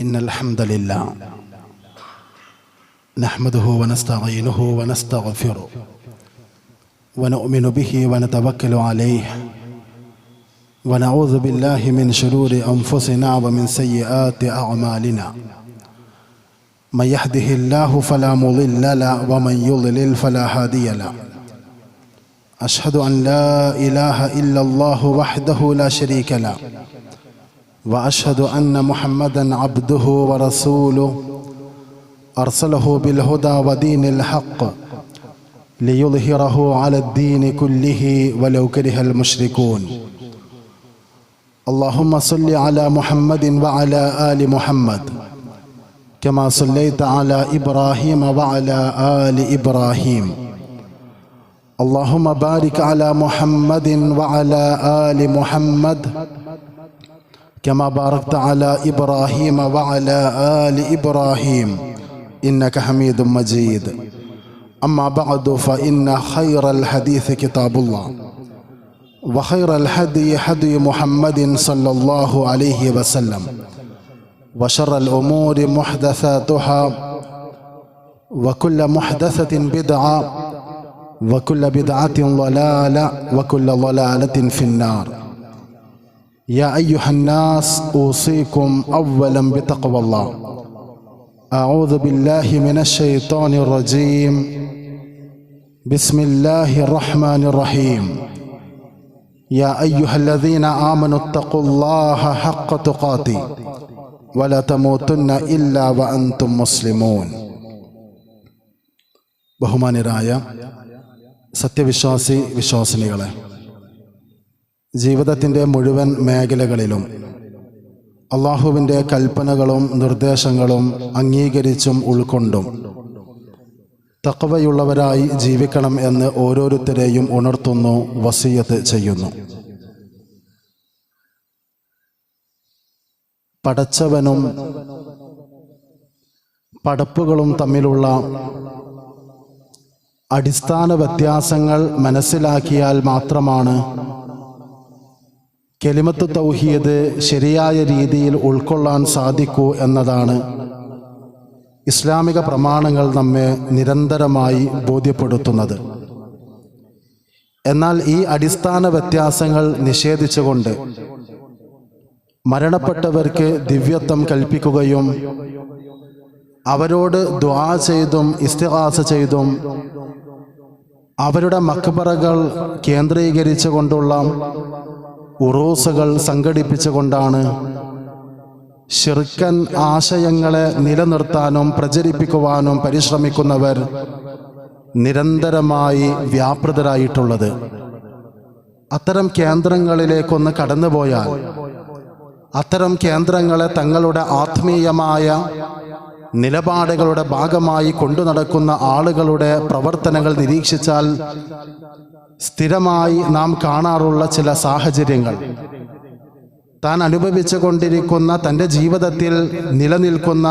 إن الحمد لله نحمده ونستعينه ونستغفره ونؤمن به ونتوكل عليه ونعوذ بالله من شرور أنفسنا ومن سيئات أعمالنا من يهده الله فلا مضل له ومن يضلل فلا هادي له أشهد أن لا إله إلا الله وحده لا شريك له وأشهد أن محمدًا عبده ورسوله أرسله بالهدى ودين الحق ليظهره على الدين كله ولو كره المشركون اللهم صل على محمد وعلى آل محمد كما صليت على إبراهيم وعلى آل إبراهيم اللهم بارك على محمد وعلى آل محمد كما باركت على إبراهيم وعلى آل إبراهيم إنك حميد مجيد أما بعد فإن خير الحديث كتاب الله وخير الهدي هدي محمد صلى الله عليه وسلم وشر الأمور محدثاتها وكل محدثة بدعة وكل بدعة ضلالة وكل ضلالة في النار يا أيها الناس أوصيكم أولا بتقوى الله أعوذ بالله من الشيطان الرجيم بسم الله الرحمن الرحيم يا أيها الذين آمنوا اتقوا الله حق تقاته ولا تموتن إلا وأنتم مسلمون ബഹുമാന്യരായ സത്യവിശ്വാസി വിശ്വാസിനികളെ, ജീവിതത്തിൻ്റെ മുഴുവൻ മേഖലകളിലും അള്ളാഹുവിൻ്റെ കൽപ്പനകളും നിർദ്ദേശങ്ങളും അംഗീകരിച്ചും ഉൾക്കൊണ്ടും തഖ്വയുള്ളവരായി ജീവിക്കണം എന്ന് ഓരോരുത്തരെയും ഉണർത്തുന്നു, വസിയത്ത് ചെയ്യുന്നു. പടച്ചവനും പടപ്പുകളും തമ്മിലുള്ള അടിസ്ഥാന വ്യത്യാസങ്ങൾ മനസ്സിലാക്കിയാൽ മാത്രമാണ് കലിമത്ത് തൗഹീദ് ശരിയായ രീതിയിൽ ഉൾക്കൊള്ളാൻ സാധിക്കൂ എന്നതാണ് ഇസ്ലാമിക പ്രമാണങ്ങൾ നമ്മെ നിരന്തരമായി ബോധ്യപ്പെടുത്തുന്നത്. എന്നാൽ ഈ അടിസ്ഥാന വ്യത്യാസങ്ങൾ നിഷേധിച്ചുകൊണ്ട് മരണപ്പെട്ടവർക്ക് ദിവ്യത്വം കൽപ്പിക്കുകയും അവരോട് ദുആ ചെയ്തും ഇസ്തിഗാസ ചെയ്തും അവരുടെ മഖ്ബറകൾ കേന്ദ്രീകരിച്ചുകൊണ്ടുള്ള ഉറൂസുകൾ സംഘടിപ്പിച്ചുകൊണ്ടാണ് ശിർക്കൻ ആശയങ്ങളെ നിലനിർത്താനും പ്രചരിപ്പിക്കുവാനും പരിശ്രമിക്കുന്നവർ നിരന്തരമായി വ്യാപൃതരായിട്ടുള്ളത്. അത്തരം കേന്ദ്രങ്ങളിലേക്കൊന്ന് കടന്നുപോയാൽ അത്തരം കേന്ദ്രങ്ങളെ തങ്ങളുടെ ആത്മീയമായ നിലപാടുകളുടെ ഭാഗമായി കൊണ്ടു നടക്കുന്ന ആളുകളുടെ പ്രവർത്തനങ്ങൾ നിരീക്ഷിച്ചാൽ സ്ഥിരമായി നാം കാണാറുള്ള ചില സാഹചര്യങ്ങൾ, താൻ അനുഭവിച്ചു കൊണ്ടിരിക്കുന്ന തൻ്റെ ജീവിതത്തിൽ നിലനിൽക്കുന്ന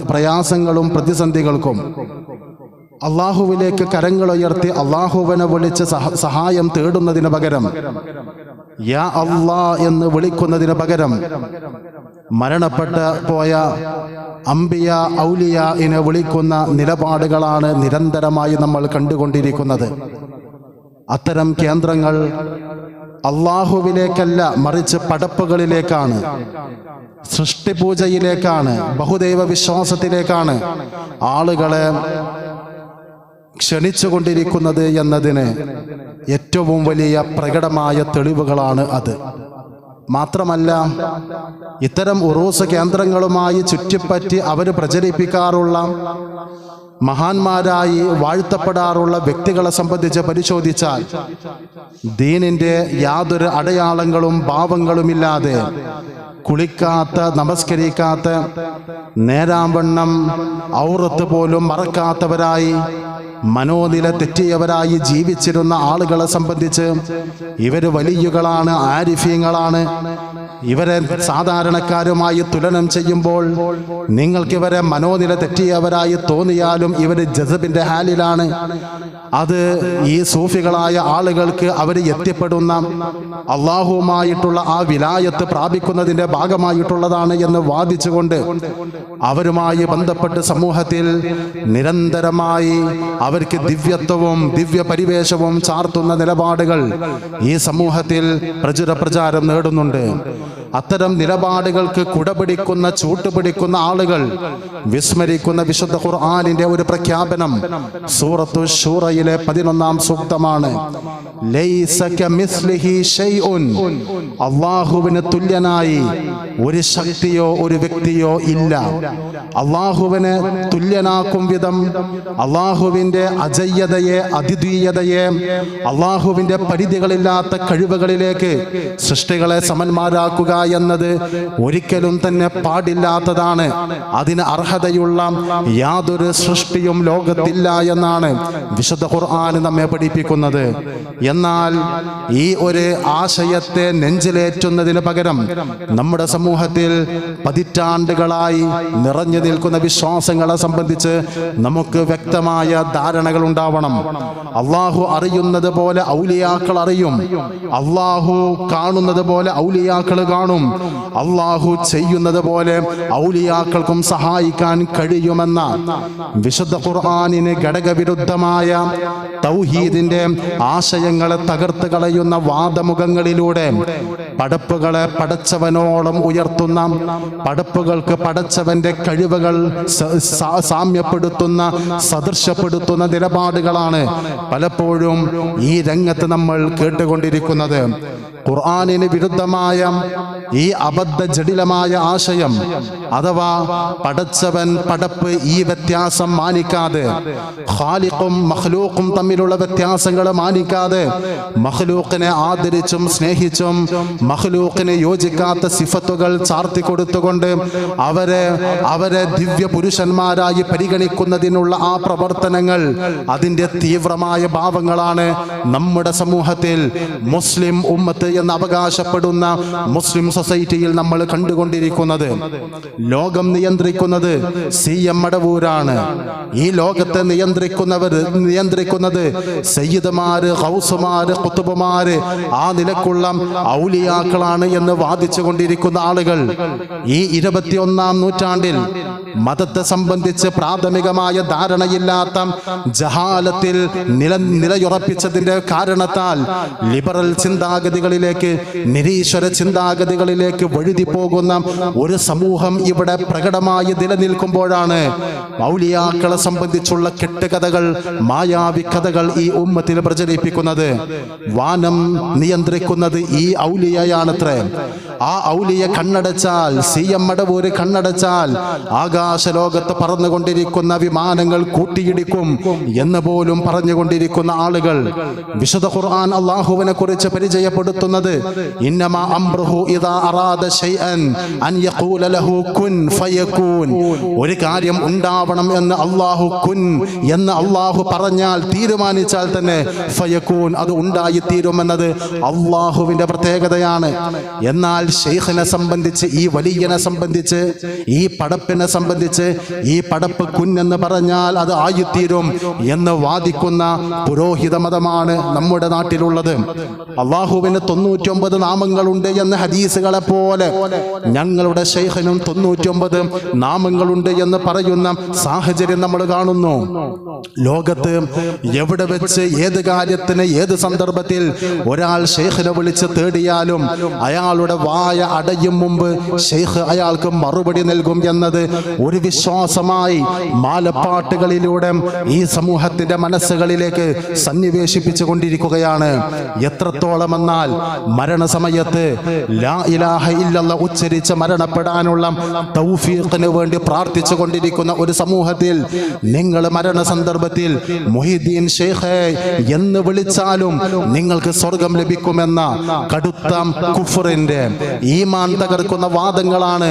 പ്രയാസങ്ങളും പ്രതിസന്ധികൾക്കും അള്ളാഹുവിലേക്ക് കരങ്ങളുയർത്തി അള്ളാഹുവിനെ വിളിച്ച് സഹായം തേടുന്നതിന് പകരം യാ അല്ലാ എന്ന് വിളിക്കുന്നതിന് പകരം മരണപ്പെട്ട പോയ അംബിയ ഔലിയാഇനെ വിളിക്കുന്ന നിലപാടുകളാണ് നിരന്തരമായി നമ്മൾ കണ്ടുകൊണ്ടിരിക്കുന്നത്. അത്തരം കേന്ദ്രങ്ങൾ അള്ളാഹുവിലേക്കല്ല, മറിച്ച് പടപ്പുകളിലേക്കാണ്, സൃഷ്ടിപൂജയിലേക്കാണ്, ബഹുദൈവ വിശ്വാസത്തിലേക്കാണ് ആളുകളെ ക്ഷണിച്ചുകൊണ്ടിരിക്കുന്നത് എന്നതിന് ഏറ്റവും വലിയ പ്രകടമായ തെളിവുകളാണ് അത്. മാത്രമല്ല, ഇത്തരം ഉറൂസ് കേന്ദ്രങ്ങളുമായി ചുറ്റിപ്പറ്റി അവർ പ്രചരിപ്പിക്കാറുള്ള മഹാന്മാരായി വാഴ്ത്തപ്പെടാറുള്ള വ്യക്തികളെ സംബന്ധിച്ച് പരിശോധിച്ചാൽ ദീനിൻ്റെ യാതൊരു അടയാളങ്ങളും ഭാവങ്ങളുമില്ലാതെ കുളിക്കാത്ത, നമസ്കരിക്കാത്ത, നേരാവണ്ണം ഔറത്ത് പോലും മറക്കാത്തവരായി, മനോനില തെറ്റിയവരായി ജീവിച്ചിരുന്ന ആളുകളെ സംബന്ധിച്ച് ഇവർ വലിയുകളാണ്, ആരിഫീങ്ങളാണ്, ഇവരെ സാധാരണക്കാരുമായി തുലനം ചെയ്യുമ്പോൾ നിങ്ങൾക്കിവരെ മനോനില തെറ്റിയവരായി തോന്നിയാലും ഇവർ ജസബിന്റെ ഹാലിലാണ്. അത് ഈ സൂഫികളായ ആളുകൾക്ക് അവർ എത്തിപ്പെടുന്ന അള്ളാഹുവുമായിട്ടുള്ള ആ വിലായത്ത് പ്രാപിക്കുന്നതിന്റെ ഭാഗമായിട്ടുള്ളതാണ് എന്ന് വാദിച്ചുകൊണ്ട് അവരുമായി ബന്ധപ്പെട്ട് സമൂഹത്തിൽ നിരന്തരമായി അവർക്ക് ദിവ്യത്വവും ദിവ്യ പരിവേഷവും ചാർത്തുന്ന നിലപാടുകൾ ഈ സമൂഹത്തിൽ പ്രചാരം നേടുന്നുണ്ട്. അത്തരം നിലപാടുകൾക്ക് കുടപിടിക്കുന്ന ചൂട്ടുപിടിക്കുന്ന ആളുകൾ വിസ്മരിക്കുന്ന വിശുദ്ധ ഖുർആനിന്റെ ഒരു പ്രഖ്യാപനം സൂറത്തു ശൂറയിലെ 11-ാം സൂക്തമാണ്. ലൈസ കമിസ്ലിഹി ശൈഉൻ, അല്ലാഹുവിന് തുല്യനായി ഒരു ശക്തിയോ ഒരു വ്യക്തിയോ ഇല്ല. അല്ലാഹുവിനെ തുല്യനാക്കും വിധം അല്ലാഹുവിന്റെ അജയ്യതയെ അദ്വിതീയതയെ അല്ലാഹുവിന്റെ പരിധികളില്ലാത്ത കഴിവുകളിലേക്ക് സൃഷ്ടികളെ സമന്മാരാക്കുക എന്നത് ഒരിക്കലും തന്നെ പാടില്ലാത്തതാണ്. അതിന് അർഹതയുള്ള യാതൊരു സൃഷ്ടിയും ലോകത്തില്ല എന്നാണ് വിശുദ്ധ ഖുർആൻ നമ്മെ പഠിപ്പിക്കുന്നത്. എന്നാൽ ഈ ഒരു ആശയത്തെ നെഞ്ചിലേറ്റുന്നതിന് പകരം നമ്മുടെ സമൂഹത്തിൽ പതിറ്റാണ്ടുകളായി നിറഞ്ഞു നിൽക്കുന്ന വിശ്വാസങ്ങളെ സംബന്ധിച്ച് നമുക്ക് വ്യക്തമായ ധാരണകൾ ഉണ്ടാവണം. അള്ളാഹു അറിയുന്നത് പോലെ ഔലിയാക്കൾ അറിയും, അള്ളാഹു കാണുന്നത് പോലെ ഔലിയാക്കൾ കാണും, അള്ളാഹു ചെയ്യുന്നത് പോലെ ഔലിയാക്കൾക്കും സഹായിക്കാൻ കഴിയുമെന്ന വിശുദ്ധ ഖുർആനിന് ഘടകവിരുദ്ധമായ തൗഹീദിന്റെ ആശയങ്ങളെ തകർത്ത് കളയുന്ന വാദമുഖങ്ങളിലൂടെ പടപ്പുകളെ പടച്ചവനോളം ഉയർത്തുന്ന, പടപ്പുകൾക്ക് പടച്ചവന്റെ കഴിവുകൾ സാമ്യപ്പെടുത്തുന്ന, സദൃശപ്പെടുത്തുന്ന നിലപാടുകളാണ് പലപ്പോഴും ഈ രംഗത്ത് നമ്മൾ കേട്ടുകൊണ്ടിരിക്കുന്നത്. ഖുർആനിന് വിരുദ്ധമായ ഈ അബദ്ധ ജടിലമായ ആശയം അഥവാ പടച്ചവൻ പടപ്പ് ഈ വ്യത്യാസം മാനിക്കാതെ, ഖാലിഖും മഖ്ലൂഖും തമ്മിലുള്ള വ്യത്യാസങ്ങൾ മാനിക്കാതെ, മഖ്ലൂഖിനെ ആദരിച്ചും സ്നേഹിച്ചും മഖ്ലൂഖിന് യോജിക്കാത്ത സിഫത്തുകൾ ചാർത്തി കൊടുത്തുകൊണ്ട് അവരെ ദിവ്യ പുരുഷന്മാരായി പരിഗണിക്കുന്നതിനുള്ള ആ പ്രവർത്തനങ്ങൾ, അതിൻ്റെ തീവ്രമായ ഭാവങ്ങളാണ് നമ്മുടെ സമൂഹത്തിൽ മുസ്ലിം ഉമ്മത്ത് എന്ന് അവകാശപ്പെടുന്ന മുസ്ലിം സൊസൈറ്റിയിൽ നമ്മൾ കണ്ടുകൊണ്ടിരിക്കുന്നത്. ലോകം നിയന്ത്രിക്കുന്നത് CM മടവൂരാണ്. ഈ ലോകത്തെ നിയന്ത്രിക്കുന്നത് സയ്യിദുമാര്, ഖൗസുമാര്, ഖുതുബുമാര്, ആ നിലക്കുള്ള ഔലിയാക്കളാണ് എന്ന് വാദിച്ചു കൊണ്ടിരിക്കുന്ന ആളുകൾ ഈ 21-ാം നൂറ്റാണ്ടിൽ മതത്തെ സംബന്ധിച്ച് പ്രാഥമികമായ ധാരണയില്ലാത്ത ജഹാലത്തിൽ നിലയുറപ്പിച്ചതിന്റെ കാരണത്താൽ ലിബറൽ ചിന്താഗതികളിലേക്ക്, നിരീശ്വര ചിന്താഗതികളിലേക്ക് വഴുതി പോകുന്ന ഒരു സമൂഹം ഇവിടെ പ്രകടമായി നിലനിൽക്കുമ്പോഴാണ് ഔലിയാക്കളെ സംബന്ധിച്ചുള്ള കെട്ടുകഥകൾ, മായാവി കഥകൾ ഈ ഉമ്മത്തിൽ പ്രചരിപ്പിക്കുന്നത്. വാനം നിയന്ത്രിക്കുന്നത് ഈ ഔലിയയാണത്രേ. ആ ഔലിയ കണ്ണടച്ചാൽ, CM മടവൂര് കണ്ണടച്ചാൽ ആകാശലോകത്ത് പറന്നുകൊണ്ടിരിക്കുന്ന വിമാനങ്ങൾ കൂട്ടിയിടിക്കും എന്ന് പോലും പറഞ്ഞുകൊണ്ടിരിക്കുന്ന ആളുകൾ. വിശുദ്ധ ഖുർആൻ അല്ലാഹുവിനെ കുറിച്ച് പരിചയപ്പെടുത്തുന്നത് ഇന്നമാ അംറുഹു ഇദാ അറാദ ശൈഅൻ അൻ യഖൂല ലഹു കുൻ ഫയകൂൻ. ഒരു കാര്യം ഉണ്ടാവണം എന്ന് അല്ലാഹു കുൻ എന്ന് അല്ലാഹു പറഞ്ഞാൽ, തീരുമാനിച്ചാൽ തന്നെ ഫയകൂൻ, അത് ഉണ്ടായിത്തീരുമെന്നത് അല്ലാഹുവിന്റെ പ്രത്യേകതയാണ്. എന്നാൽ ശൈഖിനെ സംബന്ധിച്ച്, ഈ വലിയനെ സംബന്ധിച്ച്, ഈ പടപ്പിനെ സംബന്ധിച്ച്, ഈ പടപ്പ് കുൻ എന്ന് പറഞ്ഞാൽ അത് ആയിത്തീരും എന്ന് വാദിക്കുന്ന പുരോഹിത മതമാണ് നമ്മുടെ നാട്ടിലുള്ളത്. അള്ളാഹുവിന് 99 നാമങ്ങളുണ്ട് എന്ന് ഹദീസുകളെ പോലെ ഞങ്ങളുടെ ശൈഖിനും 99 നാമങ്ങളുണ്ട് എന്ന് പറയുന്ന സാഹചര്യം നമ്മൾ കാണുന്നു. ലോകത്ത് എവിടെ വെച്ച് ഏത് കാര്യത്തിന് ഏത് സന്ദർഭത്തിൽ ഒരാൾ ശൈഖിനെ വിളിച്ച് തേടിയാലും അയാളുടെ വായ അടയും മുമ്പ് ശൈഖ് അയാൾക്ക് മറുപടി നൽകും എന്നത് ഒരു വിശ്വാസമായി മാലപ്പാട്ടുകളിലൂടെ ഈ സമൂഹത്തിന്റെ മനസ്സുകളിലേക്ക് സന്നിവേശിപ്പിച്ചു കൊണ്ടിരിക്കുകയാണ്. എത്രത്തോളം എന്നാൽ മരണസമയത്ത് ലാ ഇലാഹ ഇല്ലല്ലാഹ് ഉച്ചരിച്ച് മരണപ്പെടാനുള്ള തൗഫീഖിന് വേണ്ടി പ്രാർത്ഥിച്ചു കൊണ്ടിരിക്കുന്ന ഒരു സമൂഹത്തിൽ നിങ്ങൾ മരണ സന്ദർഭത്തിൽ മുഹീദ്ദീൻ ശൈഖേ എന്ന് വിളിച്ചാലും നിങ്ങൾക്ക് സ്വർഗം ലഭിക്കുമെന്ന കടുത്ത കുഫറിന്റെ, ഈമാൻ തകർക്കുന്ന വാദങ്ങളാണ്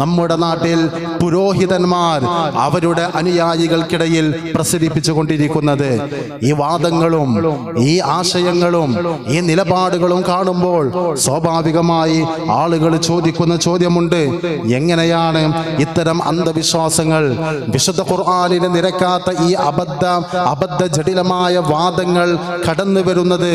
നമ്മുടെ നാട്ടിൽ പുരോഹിതന്മാർ അവരുടെ അനുയായികൾക്കിടയിൽ പ്രസരിപ്പിച്ചു കൊണ്ടിരിക്കുന്നത്. ഈ വാദങ്ങളും ഈ ആശയങ്ങളും ഈ നിലപാടുകളും കാണുമ്പോൾ സ്വാഭാവികമായി ആളുകൾ ചോദിക്കുന്ന ചോദ്യമുണ്ട്, എങ്ങനെയാണ് ഇത്തരം അന്ധവിശ്വാസങ്ങൾ, വിശുദ്ധ ഖുർആനിന് നിരക്കാത്ത ഈ അബദ്ധ ജടിലമായ വാദങ്ങൾ കടന്നു വരുന്നത്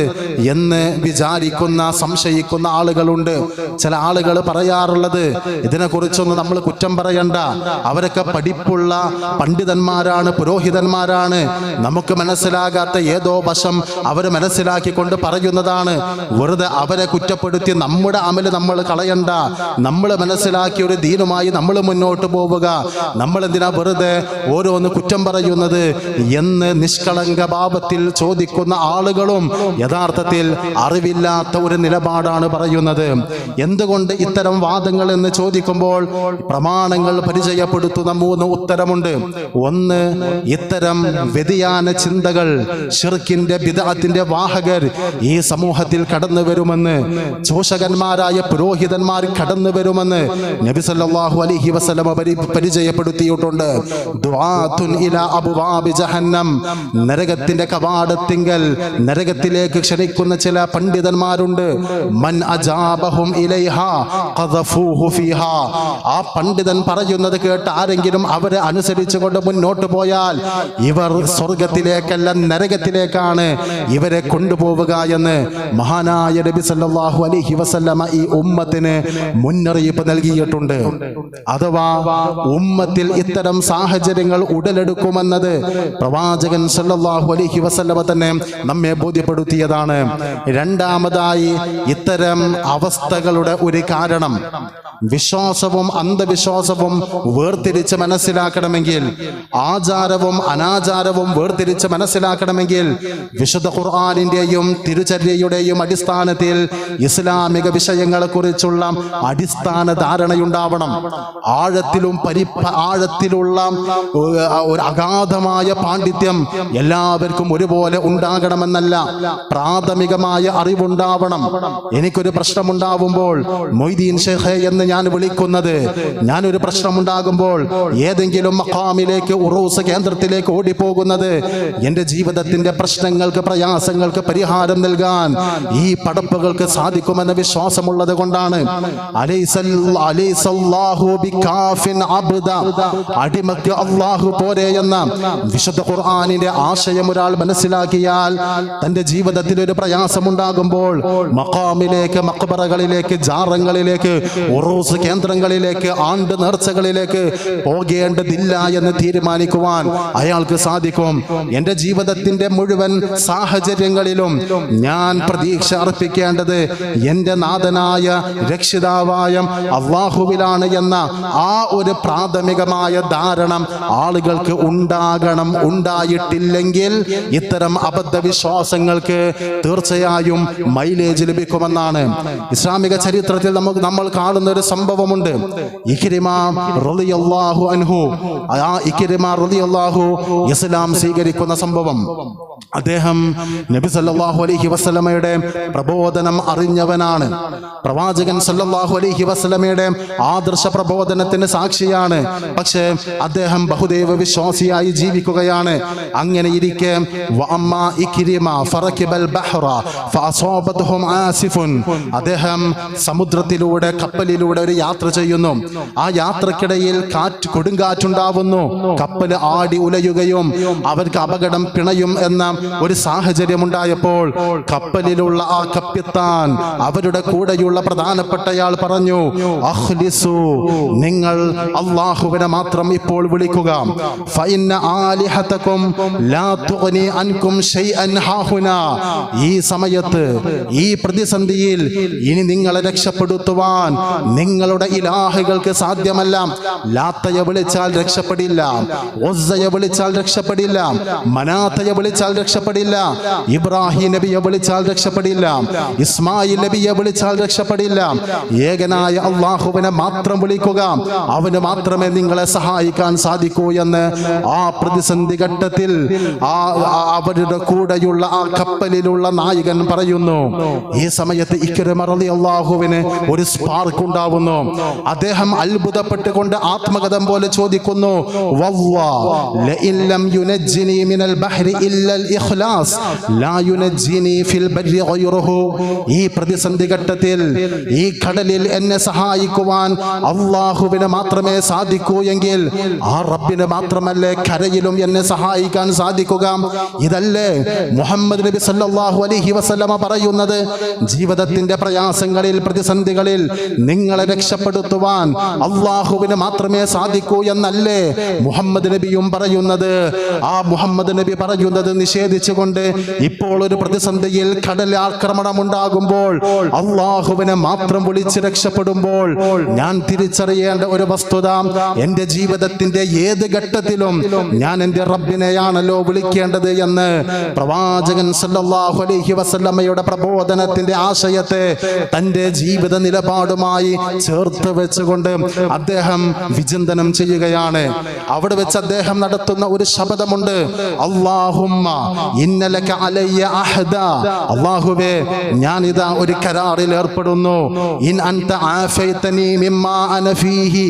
എന്ന് വിചാരിക്കുന്ന സംശയിക്കുന്ന ആളുകളുണ്ട്. ചില ആളുകൾ പറയാറുള്ളത്, ഇതിനെക്കുറിച്ചൊന്നും നമ്മൾ കുറ്റം പറയണ്ട, അവരൊക്കെ പഠിപ്പുള്ള പണ്ഡിതന്മാരാണ്, പുരോഹിതന്മാരാണ്, നമുക്ക് മനസ്സിലാകാത്ത ഏതോ വശം അവർ മനസ്സിലാക്കിക്കൊണ്ട് പറയുന്നതാണ്, വെറുതെ അവരെ കുറ്റപ്പെടുത്തി നമ്മുടെ അമല് നമ്മൾ കളയണ്ട, നമ്മൾ മനസ്സിലാക്കിയ ഒരു ദീനുമായി നമ്മൾ മുന്നോട്ട് പോവുക, നമ്മൾ എന്തിനാ വെറുതെ ഓരോന്ന് കുറ്റം പറയുന്നത് എന്ന് നിഷ്കളങ്ക ഭാവത്തിൽ ചോദിക്കുന്ന ആളുകളും യഥാർത്ഥത്തിൽ അറിവില്ലാത്ത ഒരു നിലപാടാണ് പറയുന്നത്. എന്തുകൊണ്ട് ഇത്തരം വാദങ്ങൾ എന്ന് ചോദിക്കുമ്പോൾ പ്രമാണങ്ങൾ പരിചയപ്പെടുത്തുന്ന 3 ഉത്തരമുണ്ട്. ഒന്ന്, ഇത്തരം വ്യതിയാന ചിന്തകൾ, ശിർക്കിന്റെ ബിദ്അത്തിന്റെ വാഹകർ ഈ സമൂഹത്തിൽ കടന്നു വരുമെന്ന്, ചൂഷകന്മാരായ പുരോഹിതന്മാർ കടന്നു വരുമെന്ന് നബി സല്ലല്ലാഹു അലൈഹി വസല്ലം പരിചയപ്പെടുത്തിയിട്ടുണ്ട്. ദുആത്തുൻ ഇലാ അബ്വാബി ജഹന്നം, നരകത്തിന്റെ കവാടത്തിങ്കൽ നരകത്തിലേക്ക് ക്ഷണിക്കുന്ന ചില പണ്ഡിതന്മാരുണ്ട്. മൻ അജാബഹും ഇലൈഹാ ഖദഫൂഹു ഫീഹാ, ആ പണ്ഡിതൻ പറയുന്നത് കേട്ട് ആരെങ്കിലും അവരെ അനുസരിച്ചുകൊണ്ട് മുന്നോട്ട് പോയാൽ ഇവർ സ്വർഗത്തിലേക്കല്ല നരകത്തിലേക്കാണ് ഇവരെ കൊണ്ടുപോവുക എന്ന് മഹാനായ നബി സല്ലല്ലാഹു അലൈഹി വസല്ലമ ഈ ഉമ്മത്തിന് മുന്നറിയിപ്പ് നൽകിയിട്ടുണ്ട്. അഥവാ ഉമ്മത്തിൽ ഇത്തരം സാഹചര്യങ്ങൾ ഉടലെടുക്കുമെന്നത് പ്രവാചകൻ സല്ലല്ലാഹു അലൈഹി വസല്ലമ തന്നെ നമ്മെ ബോധ്യപ്പെടുത്തിയതാണ്. രണ്ടാമതായി, ഇത്തരം അവസ്ഥകളുടെ ഒരു കാരണം വിശ്വാസവും അന്ധവിശ്വാസവും വേർതിരിച്ച് മനസ്സിലാക്കണമെങ്കിൽ, ആചാരവും അനാചാരവും വേർതിരിച്ച് മനസ്സിലാക്കണമെങ്കിൽ വിശുദ്ധ ഖുർആനിന്റെയും തിരുചര്യയുടെയും അടിസ്ഥാനത്തിൽ ഇസ്ലാമിക വിഷയങ്ങളെ കുറിച്ചുള്ള അടിസ്ഥാന ധാരണയുണ്ടാവണം. ആഴത്തിലുള്ള ഒരു അഗാധമായ പാണ്ഡിത്യം എല്ലാവർക്കും ഒരുപോലെ ഉണ്ടാകണമെന്നല്ല, പ്രാഥമികമായ അറിവുണ്ടാവണം. എനിക്കൊരു പ്രശ്നമുണ്ടാവുമ്പോൾ മൊയ്തീൻ ഷേഖ് എന്ന് ഞാൻ വിളിക്കുന്നത്, ഞാനൊരു പ്രശ്നമുണ്ടാകുമ്പോൾ ഏതെങ്കിലും മഖാമിലേക്ക്, ഉറൂസ് കേന്ദ്രത്തിലേക്ക് ഓടിപ്പോകുന്നത് എൻ്റെ ജീവിതത്തിന്റെ പ്രശ്നങ്ങൾക്ക്, പ്രയാസങ്ങൾക്ക് പരിഹാരം നൽകാൻ ഈ പടപ്പുകൾക്ക് സാധിക്കുമെന്ന വിശ്വാസമുള്ളത് കൊണ്ടാണ്. അടിമക്ക് അല്ലാഹു പോരെ എന്ന വിശുദ്ധ ഖുർആനിന്റെ ആശയം ഒരാൾ മനസ്സിലാക്കിയാൽ തന്റെ ജീവിതത്തിൽ ഒരു പ്രയാസമുണ്ടാകുമ്പോൾ മഖാമിലേക്ക്, മഖ്ബറകളിലേക്ക്, ജാറങ്ങളിലേക്ക്, ഉറൂസ് കേന്ദ്രങ്ങളിലേക്ക്, ആണ്ട് നേർച്ചകളിലേക്ക് പോകേണ്ടതില്ല എന്ന് തീരുമാനിക്കുവാൻ അയാൾക്ക് സാധിക്കും. എൻ്റെ ജീവിതത്തിന്റെ മുഴുവൻ സാഹചര്യങ്ങളിലും ഞാൻ പ്രതീക്ഷ അർപ്പിക്കേണ്ടത് എൻ്റെ നാഥനായ രക്ഷിതാവായ അല്ലാഹുവിലാണ് എന്ന ആ ഒരു പ്രാഥമികമായ ധാരണ ആളുകൾക്ക് ഉണ്ടാകണം. ഉണ്ടായിട്ടില്ലെങ്കിൽ ഇത്തരം അബദ്ധവിശ്വാസങ്ങൾക്ക് തീർച്ചയായും മൈലേജ് ലഭിക്കുമെന്നാണ്. ഇസ്ലാമിക ചരിത്രത്തിൽ നമ്മൾ കാണുന്ന ഒരു സംഭവമുണ്ട്. ഇക്രിമ റളിയല്ലാഹു അൻഹു, ആ ഇക്രിമ റളിയല്ലാഹു ഇസ്ലാം സ്വീകരിക്കുന്ന സംഭവം. അദ്ദേഹം നബി സല്ലല്ലാഹു അലൈഹി വസല്ലമയുടെ പ്രബോധനം അറിഞ്ഞവനാണ്. പ്രവാചകൻ സല്ലല്ലാഹു അലൈഹി വസല്ലമയുടെ ആദർശ പ്രബോധനത്തിന് സാക്ഷിയാണ്. പക്ഷേ അദ്ദേഹം ബഹുദൈവ വിശ്വാസിയായി ജീവിക്കുകയാണ്. അങ്ങനെ ഇരിക്കെ അദ്ദേഹം സമുദ്രത്തിലൂടെ, കപ്പലിലൂടെ ഒരു യാത്ര ചെയ്യുന്നു. ആ യാത്രക്കിടയിൽ കൊടുങ്കാറ്റുണ്ടാവുന്നു. കപ്പൽ ആടി ഉലയുകയും അവർക്ക് അപകടം പിണയും എന്ന ഒരു സാഹചര്യം ഉണ്ടായപ്പോൾ കപ്പലിലുള്ള ആ കപ്പിത്താൻ, അവരുടെ കൂടെയുള്ള പ്രധാനപ്പെട്ടയാൾ പറഞ്ഞു, അഖ്ലിസു, നിങ്ങൾ അല്ലാഹുവിനെ മാത്രം ഇപ്പോൾ വിളിക്കുക. ഫഇന്ന ആലിഹതകും ലാ തുഗ്നി അൻകും ശൈഅൻ ഹാഹുനാ, ഈ സമയത്ത്, ഈ പ്രതിസന്ധിയിൽ ഇനി നിങ്ങളെ രക്ഷപ്പെടുത്തുവാൻ നിങ്ങളുടെ ഇലാഹുകൾക്ക് സാധ്യമല്ല. ലാത്തയെ വിളിച്ചാൽ രക്ഷപ്പെടില്ല, ഉസ്സയെ വിളിച്ചാൽ രക്ഷപ്പെടില്ല, മനാത്തയെ വിളിച്ചാൽ രക്ഷപ്പെടില്ല, ഇബ്രാഹിം നബിയെ വിളിച്ചാൽ രക്ഷപ്പെടില്ല, ഇസ്മായിൽ നബിയെ വിളിച്ചാൽ രക്ഷപ്പെടില്ല. ഏകനായ അല്ലാഹുവിനെ മാത്രം വിളിക്കുക, അവന് മാത്രമേ നിങ്ങളെ സഹായിക്കാൻ സാധിക്കൂ എന്ന് ആ പ്രതിസന്ധി ഘട്ടത്തിൽ അവരുടെ കൂടെയുള്ള ആ കപ്പലിലുള്ള നായകൻ പറയുന്നു. ഈ സമയത്ത് ഇക്രിമ റളിയല്ലാഹുവിന് ഒരു സ്പാർക്ക് ഉണ്ടാവുന്നു. അദ്ദേഹം അത്ഭുതപ്പെട്ടുകൊണ്ട് ആത്മകഥം പോലെ ചോദിക്കുന്നു, വല്ലാഹ് ലഇൻ ലം യുനജ്ജിനി മിനൽ ബഹ്രി ഇല്ലൽ ഇഖ്ലാസ് ലാ യുനജ്ജിനി ഫിൽ ബർരി ഗൈറുഹു. ഈ പ്രതിസന്ധി ഘട്ടത്തിൽ ഈ കടലിൽ എന്നെ സഹായിക്കുവാൻ അല്ലാഹുവിന് മാത്രമേ സാധിക്കൂ എങ്കിൽ ആ റബ്ബിന് മാത്രമല്ലേ കരയിലും എന്നെ സഹായിക്കാൻ സാധിക്കുക. ഇതല്ലേ മുഹമ്മദ് നബി സല്ലല്ലാഹു അലൈഹി വസല്ലമ പറയുന്നത്? ജീവിതത്തിന്റെ പ്രയാസങ്ങളിൽ, പ്രതിസന്ധികളിൽ നിങ്ങളെ രക്ഷപ്പെടുത്തുവാൻ അല്ലാഹുവിന് മാത്രമേ സാധിക്കൂ എന്നല്ലേ മുഹമ്മദ് നബിയും പറയുന്നത്? ആ മുഹമ്മദ് നബി പറയുന്നത് നിഷേധിച്ചുകൊണ്ട് ഇപ്പോൾ ഒരു പ്രതിസന്ധിയിൽ കടൽ ആക്രമണം ഉണ്ടാകുമ്പോൾ അല്ലാഹുവിനെ മാത്രം വിളിച്ച് രക്ഷപ്പെടുമ്പോൾ ഞാൻ തിരിച്ചറിയേണ്ട ഒരു വസ്തുത, എന്റെ ജീവിതത്തിന്റെ ഏത് ഘട്ടത്തിലും ഞാൻ എന്റെ റബ്ബിനെയാണല്ലോ വിളിക്കേണ്ടത് എന്ന് പ്രവാചകൻ സല്ലല്ലാഹു അലൈഹി വസല്ലമയുടെ പ്രബോധനത്തിന്റെ ആശയത്തെ തന്റെ ജീവിത നിലപാടുമായി ചേർത്ത് വെച്ചുകൊണ്ട് അദ്ദേഹം വിചിന്തനം ചെയ്യുകയാണ്. അവിടെ വെച്ച് അദ്ദേഹം നടത്തുന്ന ഒരു ശപഥമുണ്ട്, അല്ലാഹുമ്മ ഇന്നലക അലയ്യ അഹദ. അല്ലാഹുവേ, ഞാൻ ഇതാ ഒരു കരാറിൽ ഏർപ്പെടുന്നു. ഇൻ അൻത ആഫൈതനി മിമ്മാ അന ഫീഹി.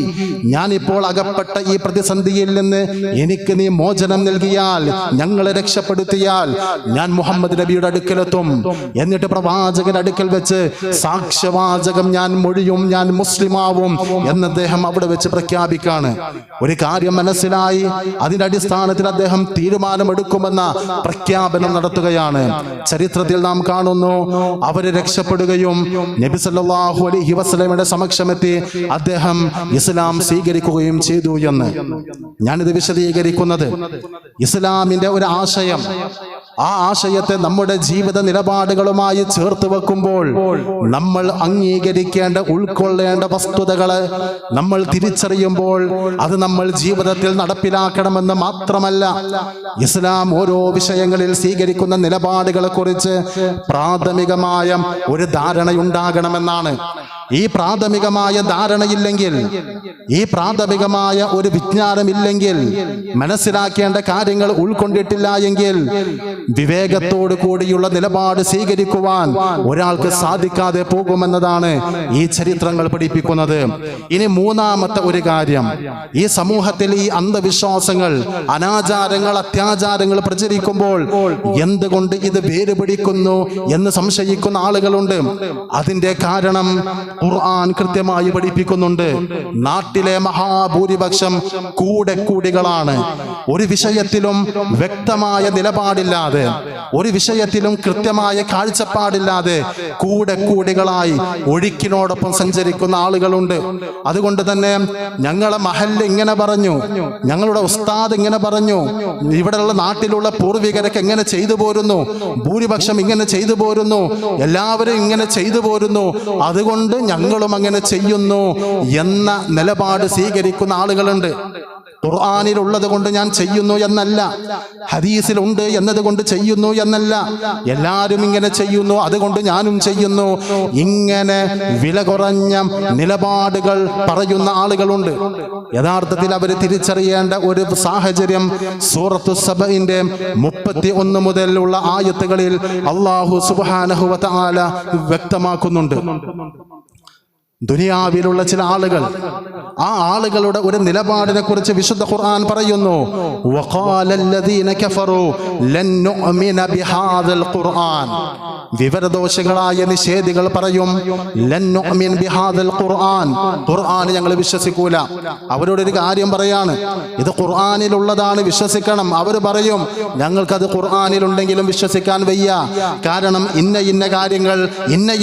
ഞാൻ ഇപ്പോൾ അകപ്പെട്ട ഈ പ്രതിസന്ധിയിൽ നിന്ന് എനിക്ക് നീ മോചനം നൽകിയാൽ, ഞങ്ങളെ രക്ഷപ്പെടുത്തിയാൽ ഞാൻ മുഹമ്മദ് നബിയുടെ അടുക്കലെത്തും. എന്നിട്ട് പ്രവാചകന്റെ അടുക്കൽ വെച്ച് സാക്ഷ്യവാചകം ഞാൻ മൊഴിയും, ഞാൻ മുസ്ലിമാവും എന്ന് അദ്ദേഹം അവിടെ വെച്ച് പ്രഖ്യാപിക്കാണ്. ഒരു കാര്യം മനസ്സിലായി, അതിന്റെ അടിസ്ഥാനത്തിൽ അദ്ദേഹം തീരുമാനമെടുക്കുമെന്ന പ്രഖ്യാപനം നടത്തുകയാണ്. ചരിത്രത്തിൽ നാം കാണുന്നു, അവര് രക്ഷപ്പെടുകയും നബി സല്ലല്ലാഹു അലൈഹി വസല്ലമയുടെ സമക്ഷമെത്തി അദ്ദേഹം ഇസ്ലാം സ്വീകരിക്കുകയും ചെയ്തു എന്ന്. ഞാനിത് വിശദീകരിക്കുന്നത് ഇസ്ലാമിന്റെ ഒരു ആശയം, ആ ആശയത്തെ നമ്മുടെ ജീവിത നിലപാടുകളുമായി ചേർത്ത് വെക്കുമ്പോൾ നമ്മൾ അംഗീകരിക്കേണ്ട, ഉൾക്കൊള്ളേണ്ട വസ്തുതകള് നമ്മൾ തിരിച്ചറിയുമ്പോൾ അത് നമ്മൾ ജീവിതത്തിൽ നടപ്പിലാക്കണമെന്ന് മാത്രമല്ല, ഇസ്ലാം ഓരോ വിഷയങ്ങളിൽ സ്വീകരിക്കുന്ന നിലപാടുകളെ കുറിച്ച് പ്രാഥമികമായ ഒരു ധാരണയുണ്ടാകണമെന്നാണ്. ഈ പ്രാഥമികമായ ധാരണയില്ലെങ്കിൽ, ഈ പ്രാഥമികമായ ഒരു വിജ്ഞാനമില്ലെങ്കിൽ, മനസ്സിലാക്കേണ്ട കാര്യങ്ങൾ ഉൾക്കൊണ്ടിട്ടില്ല എങ്കിൽ വിവേകത്തോടു കൂടിയുള്ള നിലപാട് സ്വീകരിക്കുവാൻ ഒരാൾക്ക് സാധിക്കാതെ പോകുമെന്നതാണ് ഈ ചരിത്രങ്ങൾ പഠിപ്പിക്കുന്നത്. ഇനി മൂന്നാമത്തെ ഒരു കാര്യം, ഈ സമൂഹത്തിൽ ഈ അന്ധവിശ്വാസങ്ങൾ, അനാചാരങ്ങൾ, അത്യാചാരങ്ങൾ പ്രചരിക്കുമ്പോൾ എന്തുകൊണ്ട് ഇത് വേരുപിടിക്കുന്നു എന്ന് സംശയിക്കുന്ന ആളുകളുണ്ട്. അതിന്റെ കാരണം ഖുർആൻ കൃത്യമായി പഠിപ്പിക്കുന്നുണ്ട്. നാട്ടിലെ മഹാഭൂരിപക്ഷം കൂടെക്കൂടികളാണ്. ഒരു വിഷയത്തിലും വ്യക്തമായ നിലപാടില്ലാതെ, ഒരു വിഷയത്തിലും കൃത്യമായ കാഴ്ചപ്പാടില്ലാതെ കൂടെക്കൂടികളായി ഒഴുക്കിനോടൊപ്പം സഞ്ചരിക്കുന്ന ആളുകളുണ്ട്. അതുകൊണ്ട് തന്നെ ഞങ്ങളെ മഹല്ല് ഇങ്ങനെ പറഞ്ഞു, ഞങ്ങളുടെ ഉസ്താദ് ഇങ്ങനെ പറഞ്ഞു, ഇവിടെയുള്ള നാട്ടിലുള്ള പൂർവികരൊക്കെ എങ്ങനെ ചെയ്തു പോരുന്നു, ഭൂരിപക്ഷം ഇങ്ങനെ ചെയ്തു പോരുന്നു, എല്ലാവരും ഇങ്ങനെ ചെയ്തു പോരുന്നു, അതുകൊണ്ട് ഞങ്ങളും അങ്ങനെ ചെയ്യുന്നു എന്ന നിലപാട് സ്വീകരിക്കുന്ന ആളുകളുണ്ട്. ഖുർആനിൽ ഉള്ളത് കൊണ്ട് ഞാൻ ചെയ്യുന്നു എന്നല്ല, ഹദീസിലുണ്ട് എന്നതുകൊണ്ട് ചെയ്യുന്നു എന്നല്ല, എല്ലാവരും ഇങ്ങനെ ചെയ്യുന്നു അതുകൊണ്ട് ഞാനും ചെയ്യുന്നു, ഇങ്ങനെ വില കുറഞ്ഞ നിലപാടുകൾ പറയുന്ന ആളുകളുണ്ട്. യഥാർത്ഥത്തിൽ അവർ തിരിച്ചറിയേണ്ട ഒരു സാഹചര്യം സൂറത്തു സബഇന്റെ 31 മുതലുള്ള ആയത്തുകളിൽ അല്ലാഹു സുബ്ഹാനഹു വ തആല വ്യക്തമാക്കുന്നുണ്ട്. ദുനിയാവിലുള്ള ചില ആളുകൾ, ആ ആളുകളുടെ ഒരു നിലപാടിനെ കുറിച്ച് വിശുദ്ധ ഖുർആൻ പറയുന്നു, വഖാലല്ലദീന കഫറു ലൻ നുഅ്മിന ബിഹാദൽ ഖുർആൻ. വിവരദോഷികളായ നിഷേധികൾ പറയും, ലൻ നുഅ്മിൻ ബിഹാദൽ ഖുർആൻ, ഖുർആൻ ഞങ്ങൾ വിശ്വസിക്കൂല. അവരോടൊരു കാര്യം പറയാണ്, ഇത് ഖുർആനിലുള്ളതാണ്, വിശ്വസിക്കണം. അവർ പറയും, ഞങ്ങൾക്കത് ഖുർആനിലുണ്ടെങ്കിലും വിശ്വസിക്കാൻ വയ്യ, കാരണം ഇന്ന ഇന്ന കാര്യങ്ങൾ,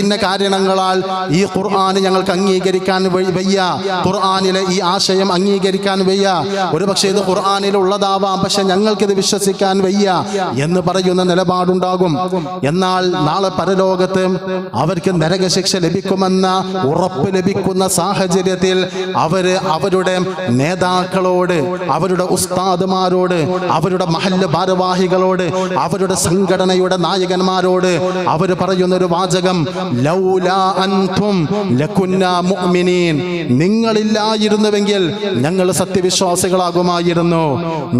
ഇന്ന കാരണങ്ങളാൽ ഈ ഖുർആൻ ഞങ്ങൾ അംഗീകരിക്കാൻ വയ്യ, ഖുർആനിലെ ഈ ആശയം അംഗീകരിക്കാൻ വയ്യ, ഒരുപക്ഷെ ഇത് ഖുർആനിലുള്ളതാവാം, പക്ഷെ ഞങ്ങൾക്കിത് വിശ്വസിക്കാൻ വയ്യ എന്ന് പറയുന്ന നിലപാടുണ്ടാകും. എന്നാൽ നാളെ പരലോകത്ത് അവർക്ക് നരകശിക്ഷ ലഭിക്കുമെന്ന ഉറപ്പ് ലഭിക്കുന്ന സാഹചര്യത്തിൽ അവര് അവരുടെ നേതാക്കളോട്, അവരുടെ ഉസ്താദുമാരോട്, അവരുടെ മഹല്ല് ഭാരവാഹികളോട്, അവരുടെ സംഘടനയുടെ നായകന്മാരോട് അവര് പറയുന്നൊരു വാചകം, ലൗലാ അൻതും ലകുന്ന മുഅ്മിനീൻ, നിങ്ങളില്ലായിരുന്നുവെങ്കിൽ ഞങ്ങൾ സത്യവിശ്വാസികളാകുമായിരുന്നു.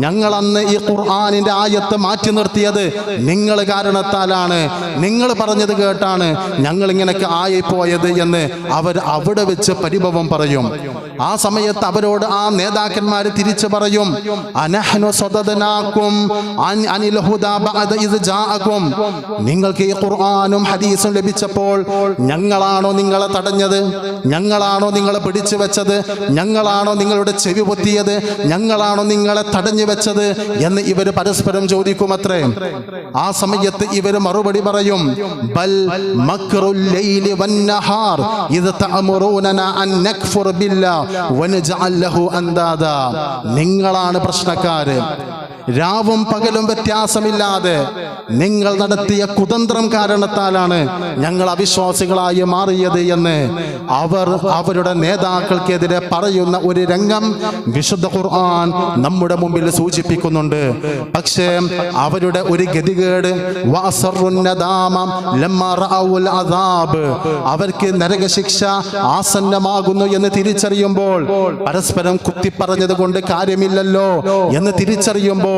ഞങ്ങൾ അന്ന് ഈ ഖുർആനിന്റെ ആയത്ത് മാറ്റി നിർത്തിയത് നിങ്ങൾ കാരണത്താലാണ്, നിങ്ങൾ പറഞ്ഞത് കേട്ടാണ് ഞങ്ങൾ ഇങ്ങനെയൊക്കെ ആയിപ്പോയത് എന്ന് അവർ അവിടെ വെച്ച് പരിഭവം പറയും. ആ സമയത്ത് അവരോട് ആ നേതാക്കന്മാർ തിരിച്ചു പറയും, അനഹ്നു സദദനാകും അനിൽ ഹുദാ ബഅദ ഇദ് ജാഅകും, നിങ്ങൾക്ക് ഈ ഖുർആനും ഹദീസും ലഭിച്ചപ്പോൾ ഞങ്ങളാണോ നിങ്ങളെ തടഞ്ഞത്? ഞങ്ങളാണോ നിങ്ങളെ പിടിച്ചു വെച്ചത്? ഞങ്ങളാണോ നിങ്ങളുടെ ചെവി പൊത്തിയത്? ഞങ്ങളാണോ നിങ്ങളെ തടഞ്ഞു വെച്ചത് എന്ന് ഇവർ പരസ്പരം ചോദിക്കുമത്രേ. ആ സമയത്ത് ഇവർ മറുപടി പറയും, ബൽ മക്റുൽ ലൈലി വന്നഹാർ ഇദ് തഅമുറൂനനാ അൻ നക്ഫുർ ബില്ലാഹി വനജഅൽ ലഹു അൻദാദാ. നിങ്ങളാണ് പ്രശ്നക്കാര്. രാവും പകലും വ്യത്യാസമില്ലാതെ നിങ്ങൾ നടത്തിയ കുതന്ത്രം കാരണത്താലാണ് ഞങ്ങൾ അവിശ്വാസികളായി മാറിയത് എന്ന് അവർ അവരുടെ നേതാക്കൾക്കെതിരെ പറയുന്ന ഒരു രംഗം വിശുദ്ധ ഖുർആൻ നമ്മുടെ മുമ്പിൽ സൂചിപ്പിക്കുന്നുണ്ട്. പക്ഷേ അവരുടെ ഒരു ഗതികേട്, അവർക്ക് നരകശിക്ഷ ആസന്നമാകുന്നു എന്ന് തിരിച്ചറിയുമ്പോൾ, പരസ്പരം കുത്തിപ്പറഞ്ഞത് കൊണ്ട് കാര്യമില്ലല്ലോ എന്ന് തിരിച്ചറിയുമ്പോൾ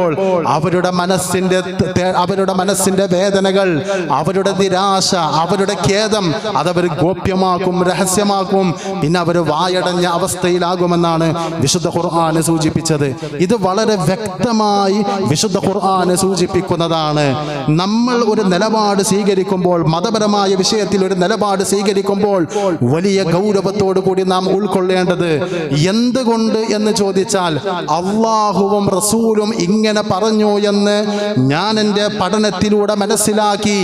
അവരുടെ മനസ്സിന്റെ വേദനകൾ, അവരുടെ നിരാശ, അവരുടെ ഖേദം അതവർ ഗോപ്യമാക്കും, രഹസ്യമാക്കും. പിന്നെ അവർ വായടഞ്ഞ അവസ്ഥയിലാകുമെന്നാണ് വിശുദ്ധ ഖുർആൻ സൂചിപ്പിച്ചത്. ഇത് വളരെ വ്യക്തമായി വിശുദ്ധ ഖുർആൻ സൂചിപ്പിക്കുന്നതാണ്. നമ്മൾ ഒരു നിലപാട് സ്വീകരിക്കുമ്പോൾ, മതപരമായ വിഷയത്തിൽ ഒരു നിലപാട് സ്വീകരിക്കുമ്പോൾ വലിയ ഗൗരവത്തോടു കൂടി നാം ഉൾക്കൊള്ളേണ്ടത് എന്തുകൊണ്ട് എന്ന് ചോദിച്ചാൽ, അള്ളാഹുവും റസൂലും ഇങ്ങനെ പറഞ്ഞു എന്ന് ഞാൻ എൻ്റെ പഠനത്തിലൂടെ മനസ്സിലാക്കി,